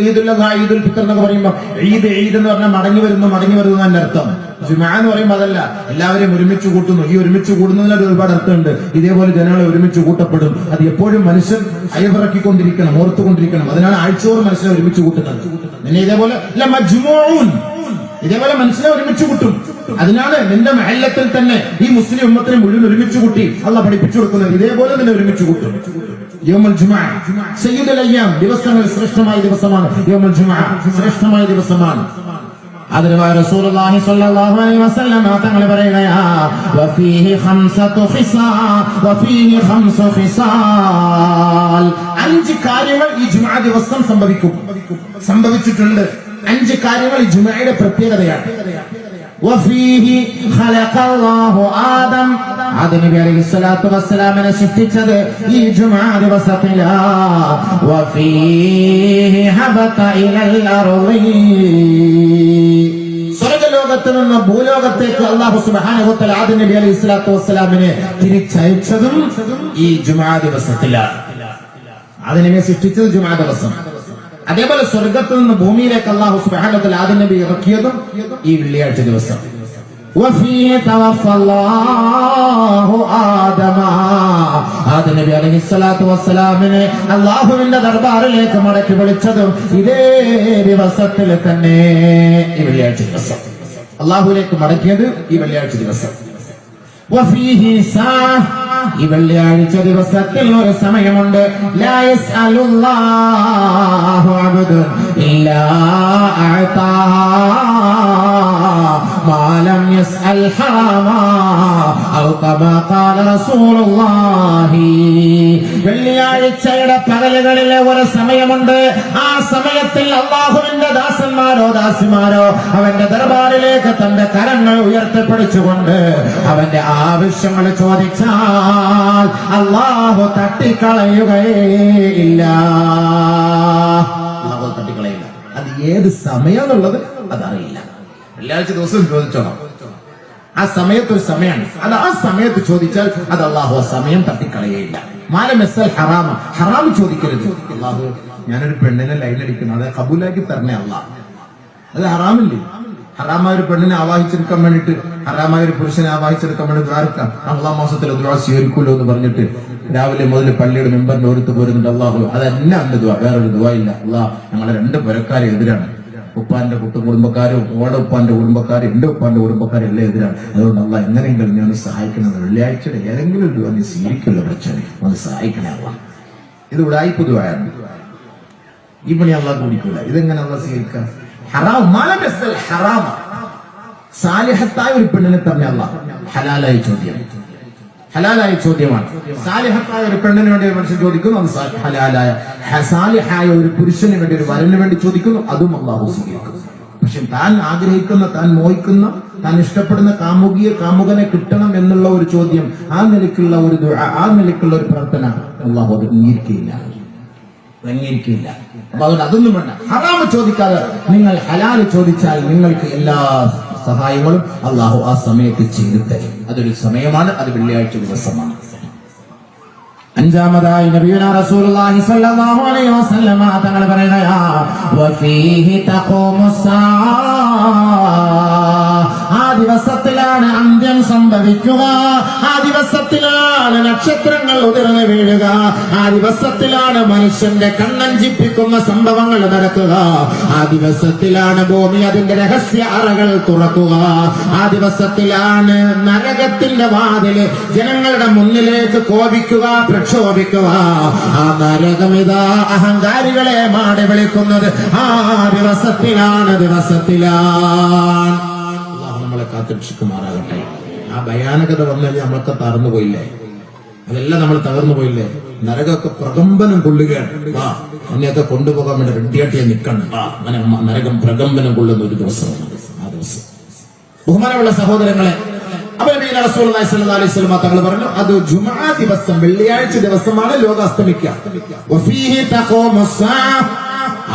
ഈദുൽ അദ്ഹ ഈദുൽ ഫിത്ർ എന്നൊക്കെ പറയുമ്പോൾ ഈദ് ഈദ് എന്ന് പറഞ്ഞാൽ മടങ്ങി വരുന്നു എന്നതിന്റെ അർത്ഥം. ജുമുഅ എന്ന് പറയുമ്പോൾ അതല്ല, എല്ലാവരെയും ഒരുമിച്ച് കൂട്ടുന്നു. ഈ ഒരുമിച്ച് കൂടുന്നതിന് ഒരുപാട് അർത്ഥമുണ്ട്. ഇതേപോലെ ജനങ്ങളെ ഒരുമിച്ച് കൂട്ടപ്പെടും. അത് എപ്പോഴും മനുഷ്യൻ അയവിറക്കിക്കൊണ്ടിരിക്കണം, ഓർത്തുകൊണ്ടിരിക്കണം. അതിനാണ് ആഴ്ചയോറും മനുഷ്യനെ ഒരുമിച്ച് കൂട്ടുന്നത്. പിന്നെ ഇതേപോലെ ഇതേപോലെ മനുഷ്യനെ ഒരുമിച്ച് കൂട്ടും. അതിനാണ് നിന്റെ മഹല്ലത്തിൽ തന്നെ ഈ മുസ്ലിം ഉമ്മത്തിനെ മുഴുവൻ ഒരുമിച്ച് കൂട്ടി അള്ളാഹ് പഠിപ്പിച്ചു കൊടുക്കുന്നത്. ഇതേപോലെ തന്നെ ഒരുമിച്ച് കൂട്ടും. യൗമുൽ ജുമുഅ സയ്യിദുൽ അയ്യാം, ദിവസങ്ങളിൽ ശ്രേഷ്ഠമായ ദിവസമാണ് യൗമുൽ ജുമുഅ, ശ്രേഷ്ഠമായ ദിവസമാണ്. അതിനുമായി റസൂലുള്ളാഹി സ്വല്ലല്ലാഹു അലൈഹി വസല്ലം തങ്ങൾ പറയുകയാ, വഫീഹി ഖംസതു ഖിസാൽ, 5 കാര്യങ്ങൾ ഈ ജുമുഅ ദിവസം സംഭവിച്ചിട്ടുണ്ട്. 5 കാര്യങ്ങൾ ഈ ജുമുഅയുടെ പ്രത്യേകതയാണ്. വഫീഹി ഖലഖല്ലാഹു ആദം, ആദം നബി അലൈഹിസ്സലാത്തു വസ്സലാമിനെ സൃഷ്ടിച്ചത് ഈ ജുമുഅ ദിവസത്തിലാ. വഫീഹി ഹബത ഇലൽ അർളി, സ്വർഗ്ഗലോകത്ത് നിന്ന് ഭൂലോകത്തേക്ക് അല്ലാഹു സുബ്ഹാനഹു വ തആല ആദം നബി അലൈഹിസ്സലാത്തു വസ്സലാമിനെ തിരിച്ചയച്ചതും ഈ ജുമുഅ ദിവസത്തിലാണ്. ആദം നബിയെ സൃഷ്ടിച്ചത് ജുമുഅ ദിവസം. അതേപോലെ സ്വർഗത്ത് നിന്ന് ഭൂമിയിലേക്ക് അല്ലാഹു സുബ്ഹാനഹു വ തആല ആദം നബി ഇറക്കിയതും ഈ വെള്ളിയാഴ്ച ദിവസം. വഫീഹി തവഫല്ലാഹു ആദമ, ആദം നബി അലൈഹിസ്സലാത്തു വസ്സലാമിനെ അല്ലാഹുവിന്റെ ദർബാറിലേക്ക് മടക്കി വിളിച്ചതും ഇതേ ദിവസത്തിൽ തന്നെ, ഈ വെള്ളിയാഴ്ച ദിവസം. അല്ലാഹുവിലേക്ക് മടക്കിയത് ഈ വെള്ളിയാഴ്ച ദിവസം. വഫീഹി സാഅ, ഈ വെള്ളിയാഴ്ച ദിവസത്തിൽ ഒരു സമയമുണ്ട്. ലാ യസ്അലുല്ലാഹു അബ്ദുൻ ഇല്ലാ അഅതാ മാ ലം യസ്അൽ ഹറാമാ ഔ കമാ ഖാല റസൂലുള്ളാഹി. വെള്ളിയാഴ്ചയുടെ പകലുകളിലെ ഒരു സമയമുണ്ട്. ആ സമയത്തിൽ അല്ലാഹുവിന്റെ ദാസന്മാരോ ദാസിമാരോ അവന്റെ ദർബാറിലേക്ക് തന്റെ കരങ്ങൾ ഉയർത്തിപ്പിടിച്ചുകൊണ്ട് അവന്റെ ആവശ്യങ്ങൾ ചോദിച്ചാൽ അല്ലാഹു തട്ടിക്കളയുകയില്ല. അല്ലാഹു തട്ടിക്കളയില്ല. അത് ഏത് സമയം എന്നുള്ളത് അതറിയില്ല. വെള്ളിയാഴ്ച ദിവസം ചോദിച്ചോളാം. ആ സമയത്ത് ഒരു സമയമാണ്. അത് ആ സമയത്ത് ചോദിച്ചാൽ അത് അല്ലാഹു ആ സമയം തട്ടിക്കളയുകയില്ല. മാലം യസ്അൽ ഹറാമ, ഹറാം ചോദിക്കരുത്. അല്ലാഹു ഞാനൊരു പെണ്ണിനെ ലൈനടിക്കുന്നു, അത് കബൂലാക്കി തരണേ അല്ലാഹ്. അത് ഹറാമില്ലേ? ഹറാമായ ഒരു പെണ്ണിനെ ആവാഹിച്ചെടുക്കാൻ വേണ്ടിട്ട്, ഹറാമായ ഒരു പുരുഷനെ ആവാഹിച്ചെടുക്കാൻ വേണ്ടി ദ്വാരക്കാം. അള്ളാഹ് മാസത്തിൽ ദുആ സ്വീകരിക്കൂലോ എന്ന് പറഞ്ഞിട്ട് രാവിലെ മുതൽ പള്ളിയുടെ മെമ്പറിന്റെ ഓരത്ത് പോരുന്നുണ്ട്. അള്ളാഹു അതെന്നെ അന്റെ ദുആ, വേറൊരു ദുആ ഇല്ല. അള്ളാഹ് ഞങ്ങളെ 2 പുരക്കാരെ എതിരാണ്. ഉപ്പാന്റെ കുടുംബക്കാരും ഓടെ ഉപ്പാന്റെ കുടുംബക്കാരും എന്റെ ഉപ്പാന്റെ കുടുംബക്കാരും എല്ലാം എതിരാണ്. അതുകൊണ്ട് അള്ളാഹ് എങ്ങനെയെങ്കിലും ഞാൻ സഹായിക്കുന്നത്. വെള്ളിയാഴ്ചയുടെ ഏതെങ്കിലും ദുആ നീ സ്വീകരിക്കുമല്ലോ പ്രശ്നം, ഒന്ന് സഹായിക്കണേ അള്ളാഹ്. ഇത് ഉടായിപ്പ് ദുആയാണ്. ഈ പണി അള്ളാഹ് കുടിക്കൂല. ഇതെങ്ങനെ അള്ളാഹ് സ്വീകരിക്കാം? ഹറാം, മാലം യസ്അൽ ഹറാമ, സാലിഹത്തായ ഒരു പെണ്ണിനെ തന്നെ അള്ളാഹ് ഹലാലായ ചോദ്യമാണ്. സാലിഹത്തായ ഒരു പെണ്ണിന് വേണ്ടി ഒരു മനുഷ്യൻ ചോദിക്കുന്നു, അത് ഹലാലായ. സാലിഹായ ഒരു പുരുഷന് വേണ്ടി, ഒരു വരന് വേണ്ടി ചോദിക്കുന്നു, അതും അള്ളാഹു സ്വീകരിക്കുന്നു. പക്ഷെ താൻ ആഗ്രഹിക്കുന്ന, താൻ മോഹിക്കുന്ന, താൻ ഇഷ്ടപ്പെടുന്ന കാമുകനെ കിട്ടണം എന്നുള്ള ഒരു ചോദ്യം, ആ നിലയ്ക്കുള്ള ഒരു ദുആ, ആ നിലയ്ക്കുള്ള ഒരു പ്രാർത്ഥന അള്ളാഹു അത് അംഗീകരിക്കില്ല. അപ്പൊ അതുകൊണ്ട് അതൊന്നും വേണ്ട. ഹറാമ് ചോദിക്കാതെ നിങ്ങൾ ഹലാല് ചോദിച്ചാൽ നിങ്ങൾക്ക് എല്ലാ സഹായങ്ങളും അള്ളാഹു ആ സമയത്ത് ചെയ്തു തരും. അതൊരു സമയമാണ്, അത് വെള്ളിയാഴ്ച ദിവസമാണ്. 5-മതായി നബിയുനാ റസൂലുള്ളാഹി സ്വല്ലല്ലാഹു അലൈഹി വസല്ലം തങ്ങൾ പറയുകയാ, വഫീഹി തഖൂമുസ്സാഅ, ആ ദിവസത്തിലാണ് അന്ത്യം സംഭവിക്കുക. ആ ദിവസത്തിലാണ് നക്ഷത്രങ്ങൾ ഉതിർന്നു വീഴുക. ആ ദിവസത്തിലാണ് മനുഷ്യന്റെ കണ്ണഞ്ചിപ്പിക്കുന്ന സംഭവങ്ങൾ നടക്കുക. ആ ദിവസത്തിലാണ് ഭൂമി അതിന്റെ രഹസ്യ അറകൾ തുറക്കുക. ആ ദിവസത്തിലാണ് നരകത്തിന്റെ വാതില് ജനങ്ങളുടെ മുന്നിലേക്ക് കോപിക്കുക, പ്രക്ഷോഭിക്കുക. ആ നരകമിതാ അഹങ്കാരികളെ മാടി വിളിക്കുന്നത് ആ ദിവസത്തിലാണ്. നമ്മളെ കാത്തുരക്ഷിക്കുമാറാകട്ടെ. ആ ഭയാനകത വന്നാൽ നമ്മളൊക്കെ തകർന്നു പോയില്ലേ? അതെല്ലാം നമ്മൾ തകർന്നു പോയില്ലേ? നരകമൊക്കെ പ്രകമ്പനം കൊള്ളുകയാണ്. വാ, എന്നെയൊക്കെ കൊണ്ടുപോകാൻ വേണ്ടി റെഡിയായിട്ട് നിൽക്കണം. അങ്ങനെ നരകം പ്രകമ്പനം കൊള്ളുന്ന ഒരു ദിവസമാണ് ആ ദിവസം. ബഹുമാനമുള്ള സഹോദരങ്ങളെ, റസൂലുള്ളാഹി സ്വല്ലല്ലാഹു അലൈഹി വസല്ലം തങ്ങൾ പറഞ്ഞു, അത് ജുമുഅ ദിവസം, വെള്ളിയാഴ്ച ദിവസമാണ് ലോകം അസ്തമിക്കുക. വഫീഹി തഖൂമുസ്സാഅ,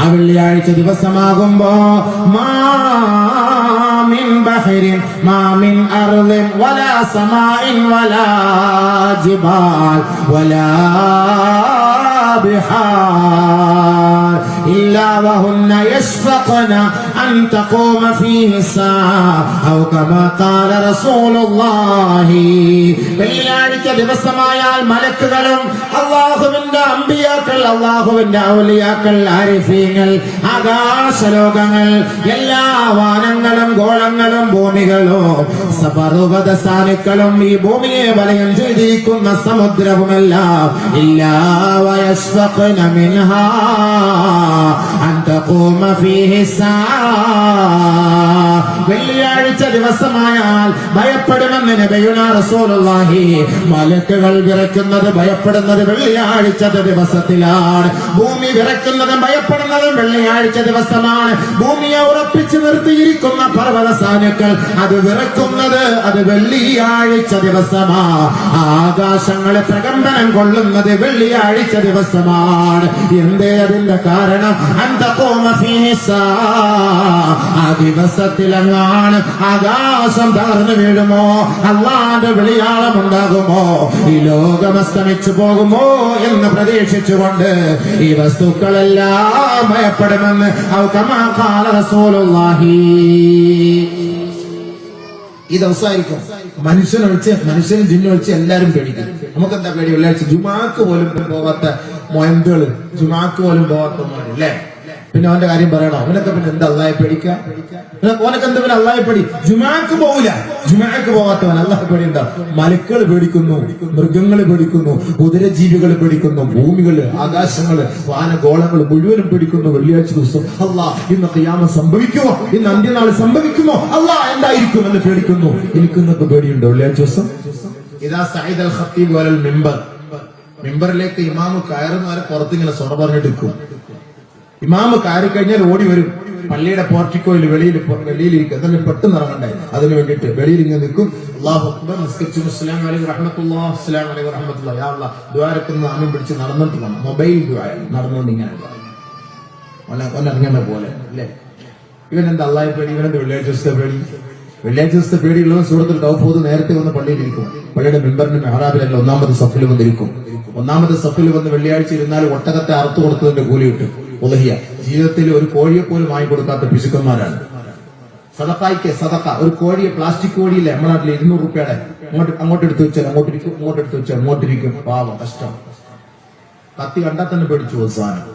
ആ വെള്ളിയാഴ്ച ദിവസമാകുമ്പോ من بحر ما من أرض ولا سماء ولا جبال ولا بحار إلا وهن يشفقن أن تقوم فيه الساعة أو كما قال رسول الله. വെള്ളിയാഴ്ച ദിവസമായാൽ മലക്കുകളും അല്ലാഹുവിന്റെ അമ്പിയാക്കൾ, അല്ലാഹുവിന്റെ ഔലിയാക്കൾ, ആരിഫീങ്ങൾ, ആകാശലോകങ്ങൾ, എല്ലാ വാനങ്ങളും ഗോളങ്ങളും ഭൂമികളും സപർവത സ്ഥാനുക്കളും ഈ ഭൂമിയെ വലയം ചെയ്തിരിക്കുന്ന സമുദ്രവുമെല്ലാം ഇല്ലാ വയസ്ഫഖ്ന മിൻഹാ അൻ തഖൂമ ഫീഹി സാഅ. വെള്ളിയാഴ്ച ദിവസമായാൽ ഭയപ്പെടുമെന്ന് നബിയുനാ റസൂലുള്ളാഹി. മലക്കുകൾ വിറയ്ക്കുന്നത് ഭയപ്പെടുന്നത് വെള്ളിയാഴ്ച ദിവസത്തിലാണ്. ഭൂമി വിറയ്ക്കുന്നതും ഭയപ്പെടുന്നതും വെള്ളിയാഴ്ച ദിവസമാണ്. ഭൂമിയെ ഉറപ്പിച്ചു നിർത്തിയിരിക്കുന്ന പർവ്വതസാനുക്കൾ അത് വിറയ്ക്കുന്നത് അത് വെള്ളിയാഴ്ച ദിവസമാ. ആകാശങ്ങളെ പ്രകമ്പനം കൊള്ളുന്നത് വെള്ളിയാഴ്ച ദിവസമാണ്. എന്തേ അതിന്റെ കാരണം? അന്തഖൂമ ഫീഹി സാഅ. ആ ദിവസത്തിലെങ്ങാണ് ആകാശം തകർന്നു വീഴുമോ, അല്ലാഹുവിന്റെ വിളിയാളം ഉണ്ടാകുമോ, ഈ ലോകം അസ്തമിച്ചു പോകുമോ എന്ന് പ്രതീക്ഷിച്ചുകൊണ്ട് ഈ വസ്തുക്കളെല്ലാം ഭയപ്പെടുമെന്ന് ഔ കമാ ഖാല റസൂലുള്ളാഹി. ഈ ദിവസമായിരിക്കും മനുഷ്യനും ജിന്നൊഴിച്ച് എല്ലാരും പേടിക്കും. നമുക്കെന്താ പേടി? വെള്ളിയാഴ്ച ജുമാക്ക് പോലും പോകാത്ത മൊയന്തുകള്, ജുമാക്ക് പോലും പോകാത്ത അല്ലേ? പിന്നെ അവന്റെ കാര്യം പറയണോ? അവനൊക്കെ പിന്നെ എന്താ അള്ളാഹെ പേടിക്കുക? ഓനൊക്കെ എന്താ പിന്നെ അള്ളാഹെ പേടി? ജുമാക്ക് പോവില്ല, ജുമാക്ക് പോകാത്തവൻ അള്ളാഹെ പേടി എന്താ? മലക്കുകൾ പേടിക്കുന്നു, മൃഗങ്ങൾ പേടിക്കുന്നു, ഉദരജീവികൾ പേടിക്കുന്നു, ഭൂമികള്, ആകാശങ്ങള്, വാനഗോളങ്ങൾ മുഴുവനും പേടിക്കുന്നു. വെള്ളിയാഴ്ച ദിവസം അള്ളാഹ് ഇന്ന് ഖിയാമത്ത് സംഭവിക്കുമോ, ഇന്ന് അന്ത്യനാൾ സംഭവിക്കുമോ, അള്ളാഹ് എന്തായിരിക്കും എന്ന് പേടിക്കുന്നു. എനിക്കിന്നൊക്കെ പേടിയുണ്ടോ വെള്ളിയാഴ്ച ദിവസം? ഇതാ സഈദ് അൽ ഖത്തീബ് വലൽ മിമ്പർ, മിമ്പറിലേക്ക് ഇമാമ് കയറുന്നവരെ പുറത്തിങ്ങനെ സ്വറ പറഞ്ഞിട്ടിരിക്കും. ഇമാമ് കയറി കഴിഞ്ഞാൽ ഓടി വരും. പള്ളിയുടെ പോർട്ടിക്കോയിൽ വെളിയിലിരിക്കും. എന്നാലും പെട്ടെന്ന് ഇറങ്ങണ്ടേ, അതിന് വേണ്ടിയിട്ട് വെളിയിൽ ഇങ്ങനെ നിൽക്കും. അല്ലാഹു അക്ബർ, നിസ്കരിച്ചു, അസ്സലാമു അലൈക്കും റഹ്മത്തുള്ളാഹി, അസ്സലാമു അലൈക്കും റഹ്മത്തുള്ളാഹി, യാ അല്ലാഹ് ദ്വാരക്കുന്ന ആമീൻ പിടിച്ച് നടന്നിട്ട് വേണം. മൊബൈൽ ദ്വാര നടന്നുകൊണ്ട് ഇങ്ങനെ ഒന്നിറങ്ങുന്ന പോലെ അല്ലേ? ഇവനെന്താ അള്ളാഹെ പേടി? ഇവനെന്താ വെള്ളിയാഴ്ച ദിവസത്തെ പേടി? വെള്ളിയാഴ്ച ദിവസത്തെ പേടിയുള്ളവൻ സൂറത്തുൽ തൗഫൂദ് നേരത്തെ വന്ന് പള്ളിയിലിരിക്കും. പള്ളിയുടെ മെമ്പറിന്റെ മെഹ്റാബിലല്ല, ഒന്നാമത്തെ സഫിൽ വന്നിരിക്കും. ഒന്നാമത്തെ സഫിൽ വന്ന് വെള്ളിയാഴ്ച ഇരുന്നാൽ ഒട്ടകത്തെ അറുത്തു കൊടുത്തതിന്റെ കൂലി കിട്ടും. ഉലഹിയ ജീവിതത്തിൽ ഒരു കോഴിയെ പോലും വാങ്ങിക്കൊടുക്കാത്ത പിശുക്കന്മാരാണ്. സദഖായിക്ക് സദഖ, ഒരു കോഴിയെ, പ്ലാസ്റ്റിക് കോഴിയില്ലേ നമ്മുടെ നാട്ടിൽ 200 രൂപയുടെ, അങ്ങോട്ട് എടുത്തു വെച്ചാൽ അങ്ങോട്ടിരിക്കും, ഇങ്ങോട്ട് എടുത്തു വെച്ചാൽ അങ്ങോട്ടിരിക്കും. പാവം, കഷ്ടം. കത്തി കണ്ടാൽ തന്നെ പേടിച്ചു പോകും സാധനം.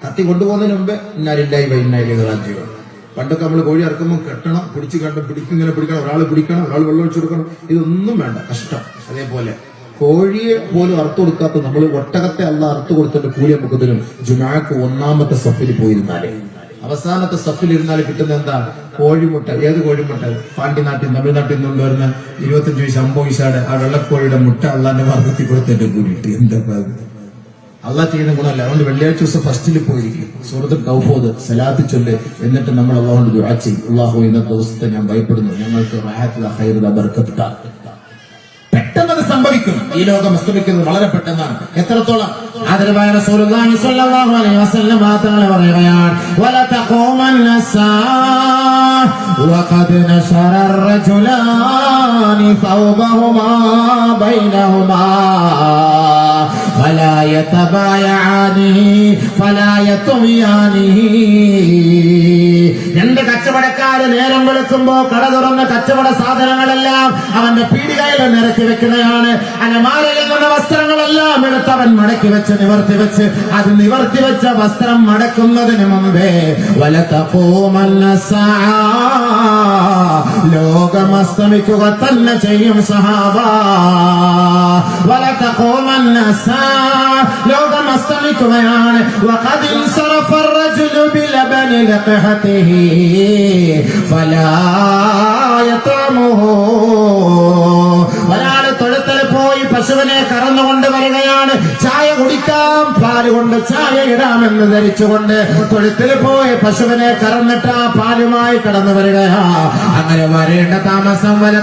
കത്തി കൊണ്ടുപോകുന്നതിന് മുമ്പ് ഇന്നാലില്ലാഹി വ ഇന്നാ ഇലൈഹി റാജിഊൻ. പണ്ടൊക്കെ നമ്മൾ കോഴി ഇറക്കുമ്പോൾ കെട്ടണം, പിടിച്ച് കണ്ടും പിടിക്കും, ഇങ്ങനെ പിടിക്കണം, ഒരാൾ പിടിക്കണം, ഒരാൾ വെള്ളം ഒഴിച്ചു കൊടുക്കണം, ഇതൊന്നും വേണ്ട, കഷ്ടം. അതേപോലെ കോഴിയെ പോലും അറുത്തു കൊടുക്കാത്ത നമ്മൾ ഒട്ടകത്തെ അല്ല അറുത്തു കൊടുത്തതിന്റെ കൂലി നമുക്ക് തരും. ജുമാക്ക് ഒന്നാമത്തെ സഫിൽ പോയിരുന്നാലേ, അവസാനത്തെ സഫിൽ ഇരുന്നാൽ കിട്ടുന്ന എന്താ? കോഴിമുട്ട. ഏത് കോഴിമുട്ട? പാണ്ഡ്യനാട്ടിൽ തമിഴ്നാട്ടിൽ നിന്ന് കൊണ്ടുവരുന്ന 25 പൈസ 50 പൈസയുടെ ആ വെള്ളക്കോഴിയുടെ മുട്ട അള്ളാന്റെ മാർഗത്തിൽ കൊടുത്തതിന്റെ കൂലിയിട്ട് എന്താ അള്ളാഹ് ചെയ്യുന്ന ഗുണമല്ല. അതുകൊണ്ട് വെള്ളിയാഴ്ച ദിവസം ഫസ്റ്റിൽ പോയിരിക്കും, സൂറത്തുൽ തൗഫൂദ് സലാത്ത് ചൊല്ല്, എന്നിട്ട് നമ്മൾ അള്ളാഹുവിനോട് ദുആ ചെയ്യും. അല്ലാഹു ഇന്നത്തെ ദിവസത്തെ ഞാൻ ഭയപ്പെടുന്നു, ഞങ്ങൾക്ക് റഹ്മത്തുൽ ഖൈറുൽ ബർക്കത്ത് താ. പെട്ടെന്ന് സംഭവിക്കും. ഈ ലോകം അസ്തമിക്കുന്നത് വളരെ പെട്ടെന്നാണ്. എത്രത്തോളം? ആദരവായ റസൂലുള്ളാഹി സ്വല്ലല്ലാഹു അലൈഹി വസല്ലം തആല പറയുകയാണ്, വല തഖൂമന്ന സാഅ വഖദ് നശറ الرجلان ثوبهما بينهما فلا يتبايعانه فلا يطويانه. രണ്ട് കച്ചവടക്കാര് നേരം വെളുക്കുമ്പോ കട തുറന്ന കച്ചവട സാധനങ്ങളെല്ലാം അവന്റെ പീടികയിൽ നിരത്തി വെക്കുകയാണ്. അലമാരയിൽ നിന്നുള്ള വസ്ത്രങ്ങളെല്ലാം എടുത്തവൻ മടക്കി വെച്ച് നിവർത്തി വെച്ച്, അത് നിവർത്തി വെച്ച വസ്ത്രം മടക്കുന്നതിന് മുമ്പേ വലതഖൂമന്ന സാഅ, ലോകം അസ്തമിക്കുക തന്നെ ചെയ്യും സഹാബ. വലതഖൂമന്ന സാഅ, ലോകം അസ്തമിക്കുകയാണ്. വഖദ് ഇൻസറഫ الرجل بلبن لقحته فلا يطعمه. ഒരാള് തൊഴുത്തിൽ പോയി പശുവിനെ കറന്നുകൊണ്ട് വരികയാണ്. ചായ കുടിക്കാം, പാല് കൊണ്ട് ചായ ഇടാമെന്ന് ധരിച്ചുകൊണ്ട് തൊഴുത്തിൽ പോയി പശുവിനെ കറന്നിട്ട് ആ പാലുമായി കടന്നു വരികയാ. അങ്ങനെ വരേണ്ട താമസം വരെ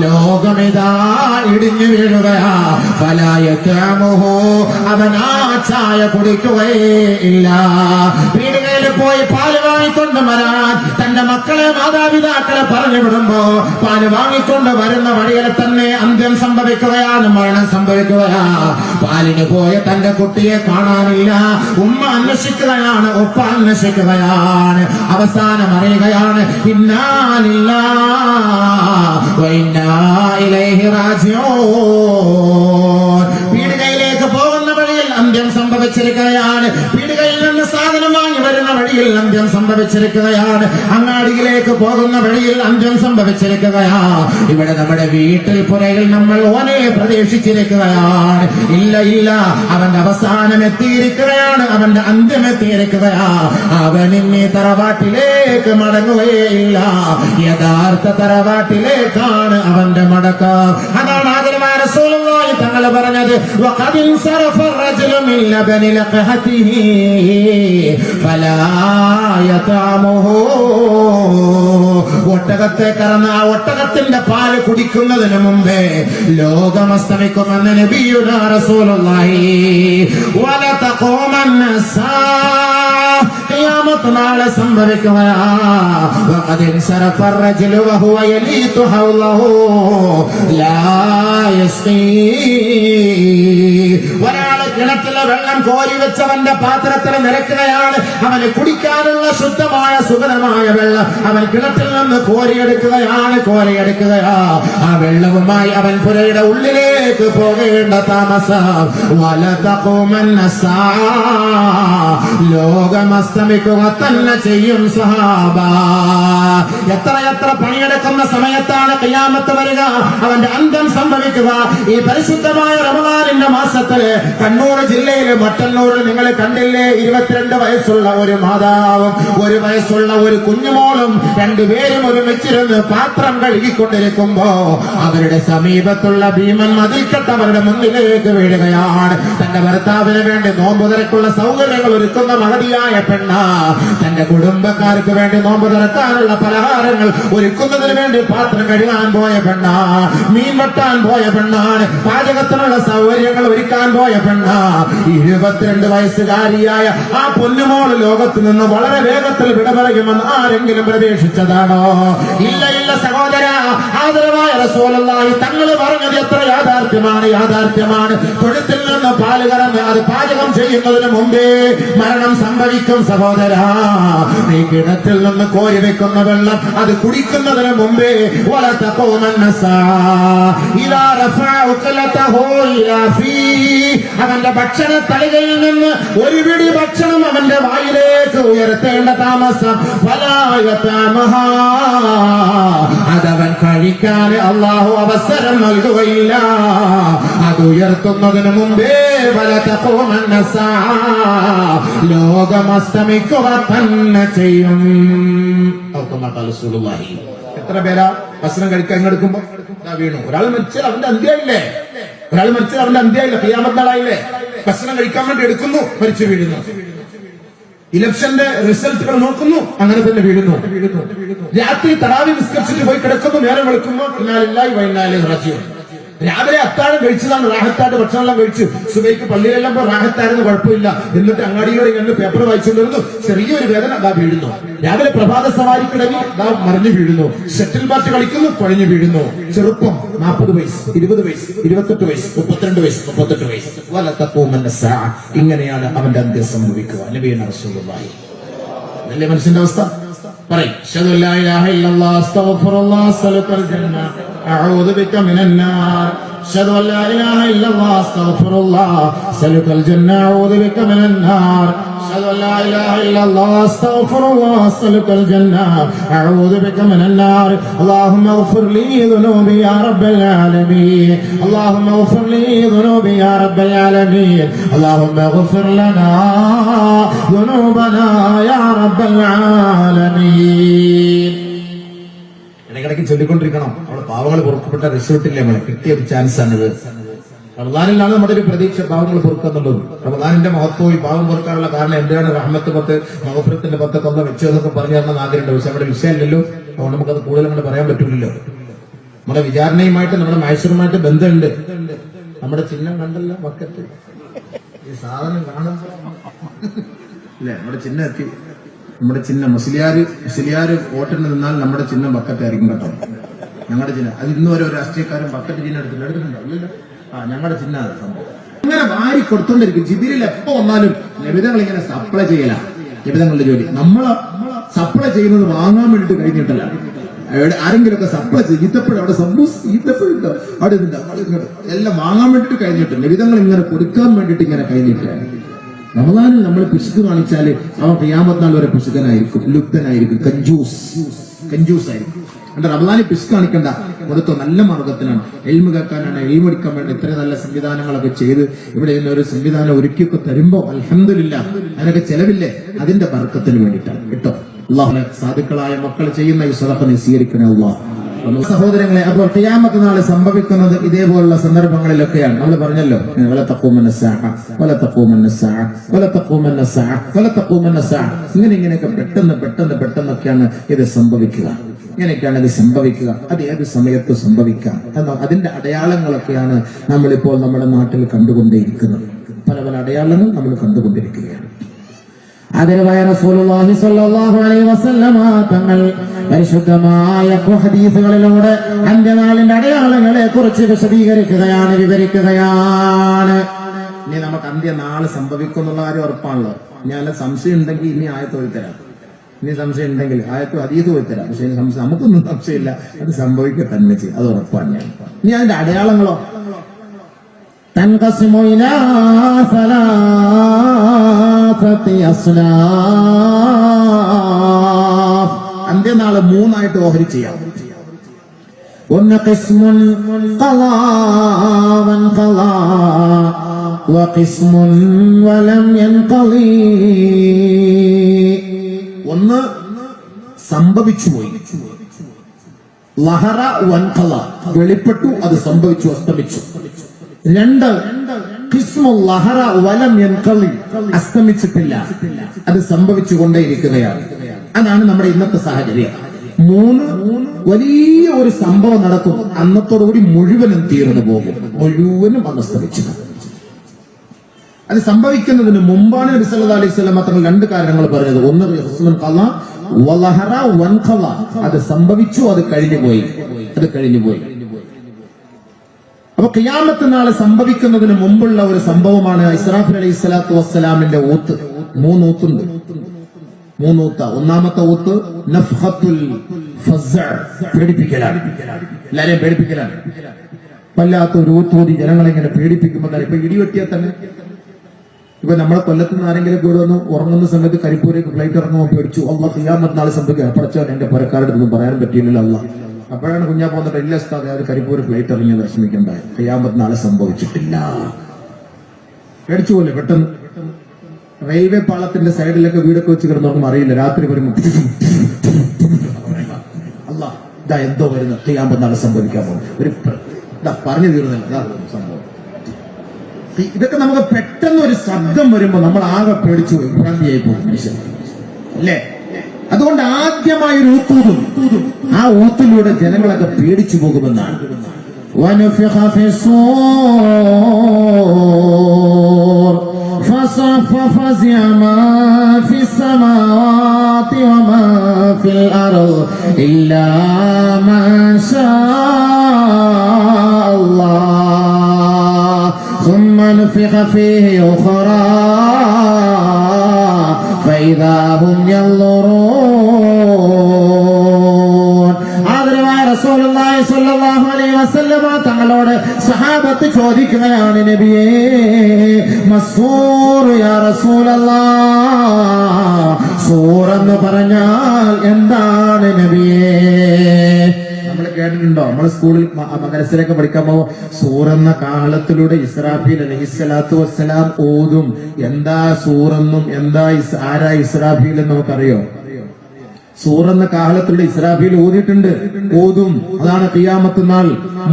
ലോകമിതാ ഇടിഞ്ഞു വീഴുകയാ. ഫലായത്അമുഹു, അവൻ ആ ചായ കുടിക്കുകയേ ഇല്ല. പീടികയിൽ പോയി പാല് വാങ്ങിക്കൊണ്ട് വരാൻ തന്റെ മക്കളെ മാതാപിതാക്കളെ പറഞ്ഞു വിടുമ്പോ പാല് വാങ്ങിക്കൊണ്ട് വരുന്ന വഴിയിൽ തന്നെ അന്ത്യം സംഭവിക്കുകയാണ്, മരണം സംഭവിക്കുകയാ. പാലിന് പോയ തന്റെ കുട്ടിയെ കാണാനില്ല. ഉമ്മ അന്വേഷിക്കുകയാണ്, ഉപ്പ അന്വേഷിക്കുകയാണ്. അവസാനം അറിയുകയാണ്, ഇന്നാ ലില്ലാഹി വ ഇന്നാ ഇലൈഹി റാജിഊൻ. പീടികയിലേക്ക് പോകുന്ന വഴിയിൽ അന്ത്യം സംഭവിച്ചിരിക്കുകയാണ്. പീടികയിൽ നിന്ന് സാധനം വാങ്ങി വരുന്ന വഴിയിൽ അന്ത്യം സംഭവിച്ചിരിക്കുകയാണ്. അങ്ങാടിയിലേക്ക് പോകുന്ന വഴിയിൽ അന്ത്യം സംഭവിച്ചിരിക്കുകയാ. ഇവിടെ നമ്മുടെ വീട്ടിൽ പുറയിൽ നമ്മൾ ഓനെ പ്രതീക്ഷിച്ചിരിക്കുകയാണ്. ഇല്ല ഇല്ല, അവന്റെ അവസാനം എത്തിയിരിക്കുകയാണ്, അവന്റെ അന്ത്യം എത്തിയിരിക്കുകയാ. അവൻ ഇനി തറവാട്ടിലേക്ക് മടങ്ങുകയേ ഇല്ല. യഥാർത്ഥ തറവാട്ടിലേക്കാണ് അവന്റെ മടക്കം. അതാണ് ആദരവായ റസൂലുള്ളാഹി തങ്ങൾ പറഞ്ഞത്, വഖദ് ഇൻസറഫ റജുലു മിൻ ലബനി ലഖഹതിഹി ഫലാ യതഅമുഹു. ഒട്ടകത്തെ കറന്ന ആ ഒട്ടകത്തിന്റെ പാല് കുടിക്കുന്നതിന് മുമ്പേ ലോകം അസ്തമിക്കുമെന്ന് നബിയുനാ റസൂലുള്ളാഹി. വല തഖൂമന്ന ഖിയാമത്ത് നാളെ സംഭവിക്കുകയാ. വഖദ് ഇൻസറഫ റജുലു വഹുവ യലീതു ഹൗലഹു ലാ യസ്ഖീ. ഒരാള് കിണറ്റിലെ വെള്ളം കോരി വെച്ചവന്റെ പാത്രത്തിൽ നിറയ്ക്കുകയാണ്. അവന് കുടിക്കാനുള്ള ശുദ്ധമായ സുഗന്ധമായ വെള്ളം അവൻ കിണറ്റിൽ നിന്ന് കോരിയെടുക്കുകയാ. ആ വെള്ളവുമായി അവൻ പുരയുടെ ഉള്ളിലേക്ക് പോകേണ്ട താമസം. ലോകം അസ്തമിക്കുക തന്നെ ചെയ്യും സഹാബ. എത്ര പണിയെടുക്കുന്ന സമയത്താണ് ഖിയാമത്ത് വരിക, അവന്റെ അന്ത്യം സംഭവിക്കുക. ഈ പരിശുദ്ധമായ റമദാനിന്റെ മാസത്തില് കണ്ണൂർ ജില്ലയിലെ മട്ടന്നൂരിൽ നിങ്ങൾ കണ്ടില്ലേ, 22 വയസ്സുള്ള ഒരു മാതാവും 1 വയസ്സുള്ള ഒരു കുഞ്ഞുമോളും രണ്ടുപേരും ഒരുമിച്ചിരുന്ന് പാത്രം കഴുകിക്കൊണ്ടിരിക്കുമ്പോ അവരുടെ സമീപത്തുള്ള ഭീമൻ മതിൽക്കെട്ട് അവരുടെ മുന്നിലേക്ക് വീഴുകയാണ്. തന്റെ ഭർത്താവിന് വേണ്ടി നോമ്പ് തുറക്കുള്ള സൗകര്യങ്ങൾ ഒരുക്കുന്ന മഹതിയായ പെണ്ണ, തന്റെ കുടുംബക്കാർക്ക് വേണ്ടി നോമ്പ് തുറക്കാനുള്ള പലഹാരങ്ങൾ ഒരുക്കുന്നതിന് വേണ്ടി പാത്രം കഴുകാൻ പോയ പെണ്ണ, മീൻ വെട്ടാൻ പോയ പെണ്ണാണ്, പാചകത്തിനുള്ള സൗകര്യങ്ങൾ ഒരുക്കാൻ പോയ പെണ്ണ. 22 വയസ്സുകാരിയായ ആ പൊന്നുമോള് ലോകത്ത് നിന്ന് വളരെ വേഗത്തിൽ വിട പറയുമെന്ന് ആരെങ്കിലും പ്രതീക്ഷിച്ചതാണോ? ഇല്ല ഇല്ല സഹോദര. ആദരവായ റസൂലുള്ളാഹി തങ്ങൾ പറഞ്ഞത് എത്ര യാഥാർത്ഥ്യമാണ്. തൊഴുത്തിൽ നിന്ന് പാല് കറന്ന് അത് പാചകം ചെയ്യുന്നതിന് മുമ്പേ മരണം സംഭവിക്കും സഹോദര. നീ കിണറ്റിൽ നിന്ന് കോരി വെക്കുന്ന വെള്ളം അത് കുടിക്കുന്നതിന് മുമ്പേ അവന്റെ ഭക്ഷണ തളികയിൽ നിന്ന് ഒരു പിടി ഭക്ഷണം അവന്റെ വായിലേക്ക് ഉയർത്തേണ്ട താമസം. അതവൻ കഴിക്കാൻ അള്ളാഹു അവസരം നൽകുകയില്ല. അത് ഉയർത്തുന്നതിന് മുമ്പേ ലോകം അസ്തമിക്കുക തന്നെ ചെയ്യും. എത്ര പേരാ ഭക്ഷണം കഴിക്കാൻ എടുക്കുമ്പോ വീണു? ഒരാൾ മരിച്ചാൽ അവന്റെ അന്ത്യമില്ലേ? ഖിയാമത്ത് നാളായില്ലേ? ഭക്ഷണം കഴിക്കാൻ വേണ്ടി എടുക്കുന്നു, മരിച്ചു വീഴുന്നു. ഇലക്ഷന്റെ റിസൾട്ടുകൾ നോക്കുന്നു, അങ്ങനെ തന്നെ വീഴുന്നു. രാത്രി തറാവി നിസ്കരിച്ചിട്ട് പോയി കിടക്കുന്നു, നേരം വെളുക്കുമ്പോൾ രാവിലെ അത്താഴം കഴിച്ചതാണ്, റാഹത്തായിട്ട് ഭക്ഷണമെല്ലാം കഴിച്ചു. സുബൈക്ക് പള്ളിയിലെല്ലാം പോയി റാഹത്തായിരുന്നു, കുഴപ്പമില്ല. എന്നിട്ട് അങ്ങാടിയോടെ കണ്ട് പേപ്പർ വായിച്ചുകൊണ്ടിരുന്നു, ചെറിയൊരു വേദന അതാ വീഴുന്നു. രാവിലെ പ്രഭാത സവാരിക്കിടങ്ങി അതാ മറിഞ്ഞു വീഴുന്നു. ഷട്ടിൽ ബാറ്റ് കളിക്കുന്നു, പഴഞ്ഞു വീഴുന്നു. ചെറുപ്പം 40 വയസ്സ്, 20 വയസ്സ്, 28 വയസ്സ്, 32 വയസ്സ്, 38 വയസ്സ്. ഇങ്ങനെയാണ് അവന്റെ അന്ത്യം സംഭവിക്കുക. നബിയുന റസൂലുള്ളാഹി. അല്ലേ മനുഷ്യന്റെ അവസ്ഥ? പറയും, അശ്ഹദു അല്ലാ ഇലാഹ ഇല്ലല്ലാഹ് അസ്തഗ്ഫിറുല്ലാഹ് അസ്അലുക്കൽ ജന്ന അഊദു ബിക മിനൻ നാർ. അശ്ഹദു അല്ലാ ഇലാഹ ഇല്ലല്ലാഹ് അസ്തഗ്ഫിറുല്ലാഹ് അസ്അലുക്കൽ ജന്ന അഊദു ബിക മിനൻ നാർ. أشهد أن لا إله إلا الله أستغفر الله أسألك الجنة أعوذ بك من النار. اللهم اغفر لي ذنوبي يا رب العالمين. اللهم اغفر لي ذنوبي يا رب العالمين. اللهم اغفر لنا ذنوبنا يا رب العالمين. ഇടയ്ക്കിടയ്ക്ക് ചൊല്ലിക്കൊണ്ടിരിക്കണം. അവിടെ പാവങ്ങൾ പുറപ്പെട്ട റിസോർട്ടില്ലേ, നമ്മളെ കിട്ടിയ ഒരു ചാൻസ് ആണിത്. റമദാനിലാണ് നമ്മുടെ ഒരു പ്രതീക്ഷ പാവങ്ങൾ പൊറുക്കുന്നുള്ളത്. റമദാനിന്റെ മഹത്വം ഈ പാവം പൊറുക്കാനുള്ള കാരണം എന്താണ്? റഹ്മത്ത് 10 മഹഫറത്തിന്റെ 10 കൊന്ന വെച്ചു എന്നൊക്കെ പറഞ്ഞു തരണം ആഗ്രഹമുണ്ട്. പക്ഷെ നമ്മുടെ വിഷയമല്ലല്ലോ, അതുകൊണ്ട് നമുക്കത് കൂടുതൽ അങ്ങനെ പറയാൻ പറ്റൂലല്ലോ. നമ്മുടെ വിചാരണയുമായിട്ട് നമ്മുടെ മൈസൂറുമായിട്ട് ബന്ധമുണ്ട്. നമ്മുടെ ചിഹ്നം കണ്ടല്ലോ മക്കത്ത്, ഈ സാധനം കാണുമ്പോ അല്ലേ നമ്മുടെ ചിഹ്നം എത്തി. നമ്മുടെ ചിഹ്നം മുസ്ലിയാര് വോട്ടിന് നിന്നാൽ നമ്മുടെ ചിഹ്നം ബക്കറ്റായിരിക്കും കേട്ടോ. ഞങ്ങളുടെ ചിഹ്നം അത് ഇന്ന് ഓരോ രാഷ്ട്രീയക്കാരും ബക്കറ്റ് ചിഹ്നം എടുത്തിട്ടുണ്ടോ? ഇല്ലല്ലോ. ഞങ്ങളുടെ ചിഹ്നം അത് സംഭവം ഇങ്ങനെ വാരി കൊടുത്തോണ്ടിരിക്കും. ജിബിരിൽ എപ്പോ വന്നാലും നിബിധങ്ങൾ ഇങ്ങനെ സപ്ലൈ ചെയ്യല. നിബിധങ്ങളുടെ ജോലി നമ്മൾ സപ്ലൈ ചെയ്യുന്നത് വാങ്ങാൻ വേണ്ടിട്ട് കഴിഞ്ഞിട്ടല്ല. ആരെങ്കിലും ഒക്കെ സപ്ലൈ ചെയ്യും. ഈത്തപ്പഴം അവിടെ സംഭൂസ് ഈത്തപ്പഴുണ്ടോ അവിടെ ഇതുണ്ട് എല്ലാം വാങ്ങാൻ വേണ്ടിട്ട് കഴിഞ്ഞിട്ട് നിബിധങ്ങൾ ഇങ്ങനെ കൊടുക്കാൻ വേണ്ടിട്ട് ഇങ്ങനെ കഴിഞ്ഞിട്ടാണ്. റമദാനിൽ നമ്മൾ പിശുക്ക് കാണിച്ചാല് അവൻ ഖിയാമത്ത് നാൾ വരെ പിശുക്കനായിരിക്കും, ലുപ്തനായിരിക്കും, കഞ്ചൂസ് ആയിരിക്കും. എന്റെ റമദാനിൽ പിശുക്ക് കാണിക്കണ്ട, കൊടുത്തോ നല്ല മാർഗത്തിനാണ്. എൽമ കേൾക്കാനാണ്, എൽമെടുക്കാൻ വേണ്ടി ഇത്ര നല്ല സംവിധാനങ്ങളൊക്കെ ചെയ്ത് ഇവിടെ ഒരു സംവിധാനം ഒരുക്കിയൊക്കെ തരുമ്പോ അൽഹംദുലില്ലാ അതിനൊക്കെ ചെലവില്ലേ, അതിന്റെ ബർക്കത്തിന് വേണ്ടിയിട്ടാണ് കേട്ടോ. അല്ലാഹുവിനെ സാധുക്കളായ മക്കൾ ചെയ്യുന്ന ഈ സദഖ നീ സ്വീകരിക്കണേ അല്ലാഹ്. സഹോദരങ്ങളെ, അപ്പോൾ ഖിയാമത്ത് നാൾ സംഭവിക്കുന്നത് ഇതേപോലുള്ള സന്ദർഭങ്ങളിലൊക്കെയാണ്. നമ്മൾ പറഞ്ഞല്ലോ ഇങ്ങനെയൊക്കെ പെട്ടെന്നൊക്കെയാണ് ഇത് സംഭവിക്കുക. ഇങ്ങനെയൊക്കെയാണ് ഇത് സംഭവിക്കുക. അത് ഏത് സമയത്ത് സംഭവിക്കാം എന്നാൽ അതിന്റെ അടയാളങ്ങളൊക്കെയാണ് നമ്മളിപ്പോൾ നമ്മുടെ നാട്ടിൽ കണ്ടുകൊണ്ടേയിരിക്കുന്നത്. പല അടയാളങ്ങൾ നമ്മൾ കണ്ടുകൊണ്ടിരിക്കുകയാണ്. ആദരവായ റസൂലുള്ളാഹി സ്വല്ലല്ലാഹു അലൈഹി വസല്ലമ തങ്ങൾ പരിശുദ്ധമായ ഹദീസുകളിലൂടെ അന്ത്യനാളിന്റെ അടയാളങ്ങളെ കുറിച്ച് വിവരിക്കുകയാണ്. ഇനി നമുക്ക് അന്ത്യനാള് സംഭവിക്കും എന്നുള്ള കാര്യം ഉറപ്പാണല്ലോ. ഞാൻ സംശയം ഉണ്ടെങ്കിൽ ഇനി ആയത്ത് പോയിത്തരാം. ഇനി സംശയം ഉണ്ടെങ്കിൽ ആയത്ത് ഹദീസ് പോയിത്തരാം. പക്ഷെ നമുക്കൊന്നും സംശയമില്ല, അത് സംഭവിക്കുക തന്നെ ചെയ്യും, അത് ഉറപ്പാണ്. ഞാൻ ഇനി അതിന്റെ അടയാളങ്ങളോ تنقسم إلى 3 أصناف. അന്ത്യനാള് 3 ആയിട്ട് ഓഹരി ചെയ്യാം. ഒന്ന് ഖിസ്മുൻ ഖളാവൻ ഖളാ വഖിസ്മുൻ വലം യൻഖളി. ഒന്ന് സംഭവിച്ചു പോയി, ലഹറ വൻഖള വെളിപ്പെട്ടു, അത് സംഭവിച്ചു, അസ്തമിച്ചു. 2 ഖിസ്മുൽ ലഹറ വലം യൻഖളി, അസ്തമിച്ചിട്ടില്ല, അത് സംഭവിച്ചു കൊണ്ടേയിരിക്കുകയാണ്. അതാണ് നമ്മുടെ ഇന്നത്തെ സാഹചര്യം. 3 വലിയ ഒരു സംഭവം നടക്കും, അന്നത്തോടുകൂടി മുഴുവനും തീർന്നു പോകും, മുഴുവനും അസ്തമിച്ചു. അത് സംഭവിക്കുന്നതിന് മുമ്പാണ് നബി സല്ലല്ലാഹു അലൈഹി വസല്ലം മാത്രം 2 കാരണങ്ങൾ പറഞ്ഞത്. ഒന്ന് ഖിസ്മുൽ ഖളാ വലഹറ വൻഖള, അത് സംഭവിച്ചു, അത് കഴിഞ്ഞുപോയി. അപ്പൊ ഖിയാമത്ത് നാൾ സംഭവിക്കുന്നതിന് മുമ്പുള്ള ഒരു സംഭവമാണ് ഇസ്രാഫീൽ അലൈഹി സ്വലാത്തു വസ്സലാമിന്റെ ഊത്ത്. 3 ഊത്തുണ്ട്, 3 ഊത്ത. ഒന്നാമത്തെ ഊത്ത് നഫ്ഖത്തുൽ ഫസ്അ, പേടിപ്പിക്കലാണ്, എല്ലാരെയും പേടിപ്പിക്കലാണ്. വല്ലാത്ത ഒരു ഊത്തോതി ജനങ്ങളെ ഇങ്ങനെ പേടിപ്പിക്കുമ്പോൾ ഇപ്പൊ ഇടിവെട്ടിയാൽ തന്നെ ഇപ്പൊ നമ്മളെ കൊല്ലത്തുനിന്ന് ആരെങ്കിലും വീട് വന്ന് ഉറങ്ങുന്ന സമയത്ത് കരിപ്പൂരേക്ക് ഫ്ലൈറ്റ് ഇറങ്ങുമ്പോൾ പേടിച്ചു, അള്ളാഹ് ഖിയാമത്ത് നാൾ സംഭവിക്കുക. പഠിച്ചവൻ എന്റെ പുരക്കാരുടെ ഒന്നും പറയാൻ പറ്റിയില്ലല്ലോ അള്ളാഹ്. അപ്പോഴാണ് കുഞ്ഞാ പോന്നിട്ട് ഇല്ല ഉസ്താദേ, അത് കരിപ്പൂര് ഫ്ലൈറ്റ് ഇറങ്ങിയത് വിഷമിക്കണ്ടായി, ഖിയാമത്ത് നാളെ സംഭവിച്ചിട്ടില്ല. പേടിച്ചു പോലെ പെട്ടെന്ന് റെയിൽവേ പാളത്തിന്റെ സൈഡിലൊക്കെ വീടൊക്കെ വെച്ച് കിടന്നൊന്നും അറിയില്ല. രാത്രി വരുമ്പോൾ അല്ലാഹ് ഇതാ എന്തോ വരുന്നത്, ഖിയാമത്ത് നാളെ സംഭവിക്കാൻ പോകും, ഒരു പറഞ്ഞു തീർന്നില്ല, അതാ സംഭവം. ഇതൊക്കെ നമുക്ക് പെട്ടെന്ന് ഒരു ശബ്ദം വരുമ്പോ നമ്മൾ ആകെ പേടിച്ചു പോയി, ഭ്രാന്തിയായി പോകും മനുഷ്യൻ അല്ലേ. അതുകൊണ്ട് ആദ്യമായി ഒരു ഊത്തൂതും, ആ ഊത്തിലൂടെ ജനങ്ങളൊക്കെ പേടിച്ചു പോകുമെന്നാണ്. وَنُفِخَ فِي الصُّورِ فَصَفَّ فَزِعَ مَا فِي السَّمَاوَاتِ وَمَا فِي الْأَرْضِ إِلَّا مَا شَاءَ اللَّهُ ثُمَّ نُفِخَ فِيهِ أُخْرَى فَإِذَا هُمْ يَنظُرُونَ. ആദരവായ റസൂലുള്ളാഹി സ്വല്ലല്ലാഹു അലൈഹി വസല്ലമ തങ്ങളോട് സഹാബത്ത് ചോദിക്കുകയാണ്, നബിയേ മസ്സൂർ യാ റസൂലല്ലാഹ്, സൂർ എന്ന് പറഞ്ഞാൽ എന്താണ് നബിയേ? നമ്മൾ കേട്ടിട്ടുണ്ടോ? നമ്മൾ സ്കൂളിൽ മദ്രസയിലൊക്കെ പഠിക്കാൻ പോകുമ്പോൾ സൂർ എന്ന കാഹളത്തിലൂടെ ഇസ്രാഫീൽ അലൈഹിസ്സലാത്തു വസ്സലാം ഓതും. എന്താ സൂറെന്നും എന്താ ആരാ ഇസ്രാഫീൽ എന്ന് നമുക്കറിയോ? സൂർ എന്ന കാഹളത്തിലൂടെ ഇസ്രാഫീൽ ഊതിയിട്ടുണ്ട്, ഊതും. അതാണ് ഖിയാമത്ത് നാൾ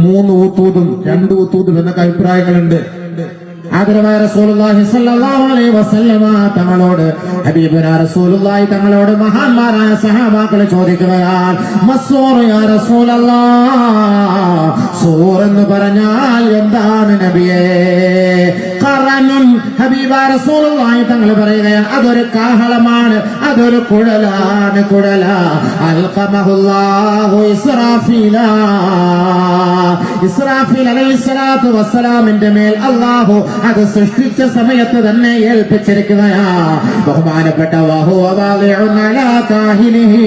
3 ഊത്തൂതും 2 ഊത്തൂതും എന്നൊക്കെ അഭിപ്രായങ്ങളുണ്ട്. ആദരവായ റസൂലുള്ളാഹി സ്വല്ലല്ലാഹു അലൈഹി വസല്ലമ തങ്ങളോട്, ഹബീബുനാ റസൂലുള്ളാഹി തങ്ങളോട് മഹാന്മാരായ സഹാബാക്കൾ ചോദിക്കുകയാണ്, മസ്സൂർ യാ റസൂലല്ലാഹ്, സൂർ എന്ന് പറഞ്ഞാൽ എന്താണ് നബിയേ? ഖറനുൻ, ഹബീബായ റസൂലുള്ളാഹി തങ്ങൾ പറയുകയാണ്, അതൊരു കാഹളമാണ്, അതൊരു കുഴലാണ്, കുഴല. അൽഖമഹുല്ലാഹു ഇസ്രാഫീല, ഇസ്രാഫീൽ അലൈഹിസ്സലാത്തു വസ്സലാമിന്റെ മേൽ അല്ലാഹു അത് സൃഷ്ടിച്ച സമയത്ത് തന്നെ ഏൽപ്പിച്ചിരിക്കുകയാ. ബഹുമാനപ്പെട്ട വഹുവ വാളിഉൻ അലാ കാഹിലിഹി,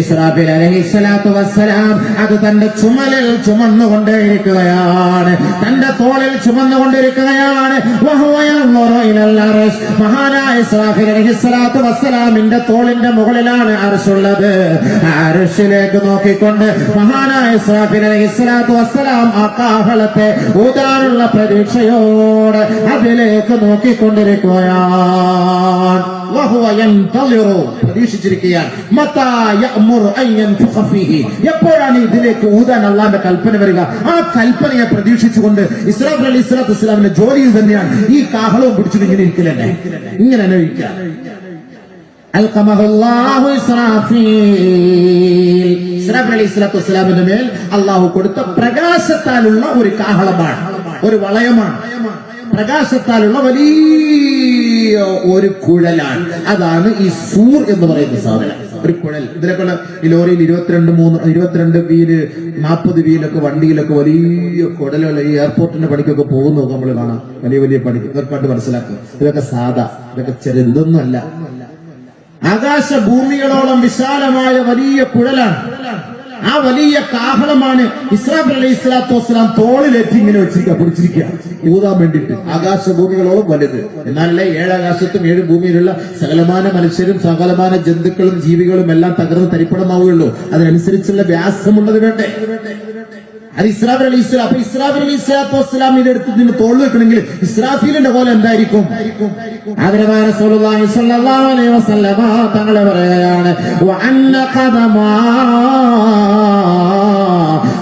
ഇസ്രാഫീൽ അലൈഹിസ്സലാത്തു വസ്സലാം അത് തന്റെ ചുമലിൽ ചുമന്നുകൊണ്ടേയിരിക്കുകയാണ്, തന്റെ തോളിൽ ചുമന്നുകൊണ്ടിരിക്കുകയാണ്. വഹുവ യൻദുറു ഇലൽ അർശ്, മഹാനായ ഇസ്രാഫീൽ അലൈഹിസ്സലാത്തു വസ്സലാമിന്റെ തോളിന്റെ മുകളിലാണ് അർശുള്ളത്. അർശിലേക്ക് നോക്കിക്കൊണ്ട് മഹാനായ ഇസ്രാഫീൽ അലൈഹിസ്സലാത്തു വസ്സലാം ആ കാഹളത്തെ ഊതാനുള്ള പ്രതീക്ഷയോടെ അതിലേക്ക് നോക്കിക്കൊണ്ടിരിക്കുകയാണ്. പ്രതീക്ഷിച്ചിരിക്കുകയാണ്. എപ്പോഴാണ് ഇതിലേക്ക് ഊതാൻ അള്ളാന്റെ കൽപ്പന വരിക? ആ കൽപ്പനയെ പ്രതീക്ഷിച്ചുകൊണ്ട് ഇസ്രാഫീൽ അലൈഹിസ്സലാത്തു വസ്സലാമിന്റെ ജോലിയിൽ തന്നെയാണ് ഈ കാഹളവും പിടിച്ചിട്ട് ഇങ്ങനെ ഇരിക്കലല്ലേ, ഇങ്ങനെ ഇരിക്കുക. അൽഖമഹുല്ലാഹു ഇസ്രാഫീൽ, ഇസ്രാഫീൽ അലൈഹിസ്സലാത്തു വസ്സലാമിന്റെ മേൽ അള്ളാഹു കൊടുത്ത പ്രകാശത്താലുള്ള ഒരു കാഹളമാണ്, ഒരു വളയമാണ്, പ്രകാശത്താലുള്ള വലിയ ഒരു കുഴലാണ്. അതാണ് ഈ സൂർ എന്ന് പറയുന്ന സാധനം, ഒരു കുഴൽ. ഇതിലൊക്കെ ഈ ലോറിയിൽ 22 വീല് 40 വീലൊക്കെ വണ്ടിയിലൊക്കെ വലിയ കുഴലുകൾ ഈ എയർപോർട്ടിന്റെ പണിക്കൊക്കെ പോകുന്നു നമ്മൾ കാണാം, വലിയ വലിയ പണിക്ക്. ഇതൊക്കെ കണ്ട് മനസ്സിലാക്കുക, ഇതൊക്കെ സാധാ, ഇതൊക്കെ ചെറുതൊന്നുമല്ല. ആകാശഭൂമികളോളം വിശാലമായ വലിയ കുഴലാണ്. ആ വലിയ കാഹളമാണ് ഇസ്രാഫീൽ അലൈഹിസ്സലാത്തു വസ്സലാം തോളിലേറ്റി ഇങ്ങനെ പിടിച്ചിരിക്കുക ഊതാൻ വേണ്ടിയിട്ട്. ആകാശഭൂമികളോളം വലുത്. എന്നാലല്ലേ 7 ആകാശത്തും 7 ഭൂമിയിലുള്ള സകലമാന മനുഷ്യരും സകലമാന ജന്തുക്കളും ജീവികളും എല്ലാം തകർന്ന് തരിപ്പണമാവുകയുള്ളൂ. അതിനനുസരിച്ചുള്ള വ്യാസമുള്ളത് വേണ്ടേ? അത് ഇസ്രാഫീൽ അലൈഹിസ്സലാം. അപ്പൊ ഇസ്രാഫീൽ അലൈഹിസ്സലാത്തു വസ്സലാം ഇതിനെടുത്ത് ഇതിന് തോൾ വെക്കണമെങ്കിൽ ഇസ്രാഫീലിന്റെ പോലെ എന്തായിരിക്കും? ആദരവായ റസൂലുള്ളാഹി സ്വല്ലല്ലാഹു അലൈഹി വസല്ലമ തങ്ങൾ പറയുകയാണ്, വഅന്ന ഖദമാ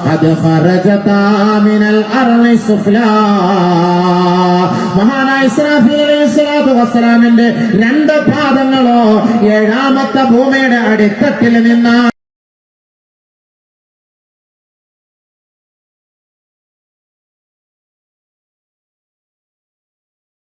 ഖദ് ഖറജതാ മിനൽ അർളി സുഫ്ലാ. മഹാനായ ഇസ്രാഫീൽ അലൈഹിസ്സലാത്തു വസ്സലാമിന്റെ 2 പാദങ്ങളോ 7ാമത്തെ ഭൂമിയുടെ അടിത്തട്ടിൽ നിന്ന്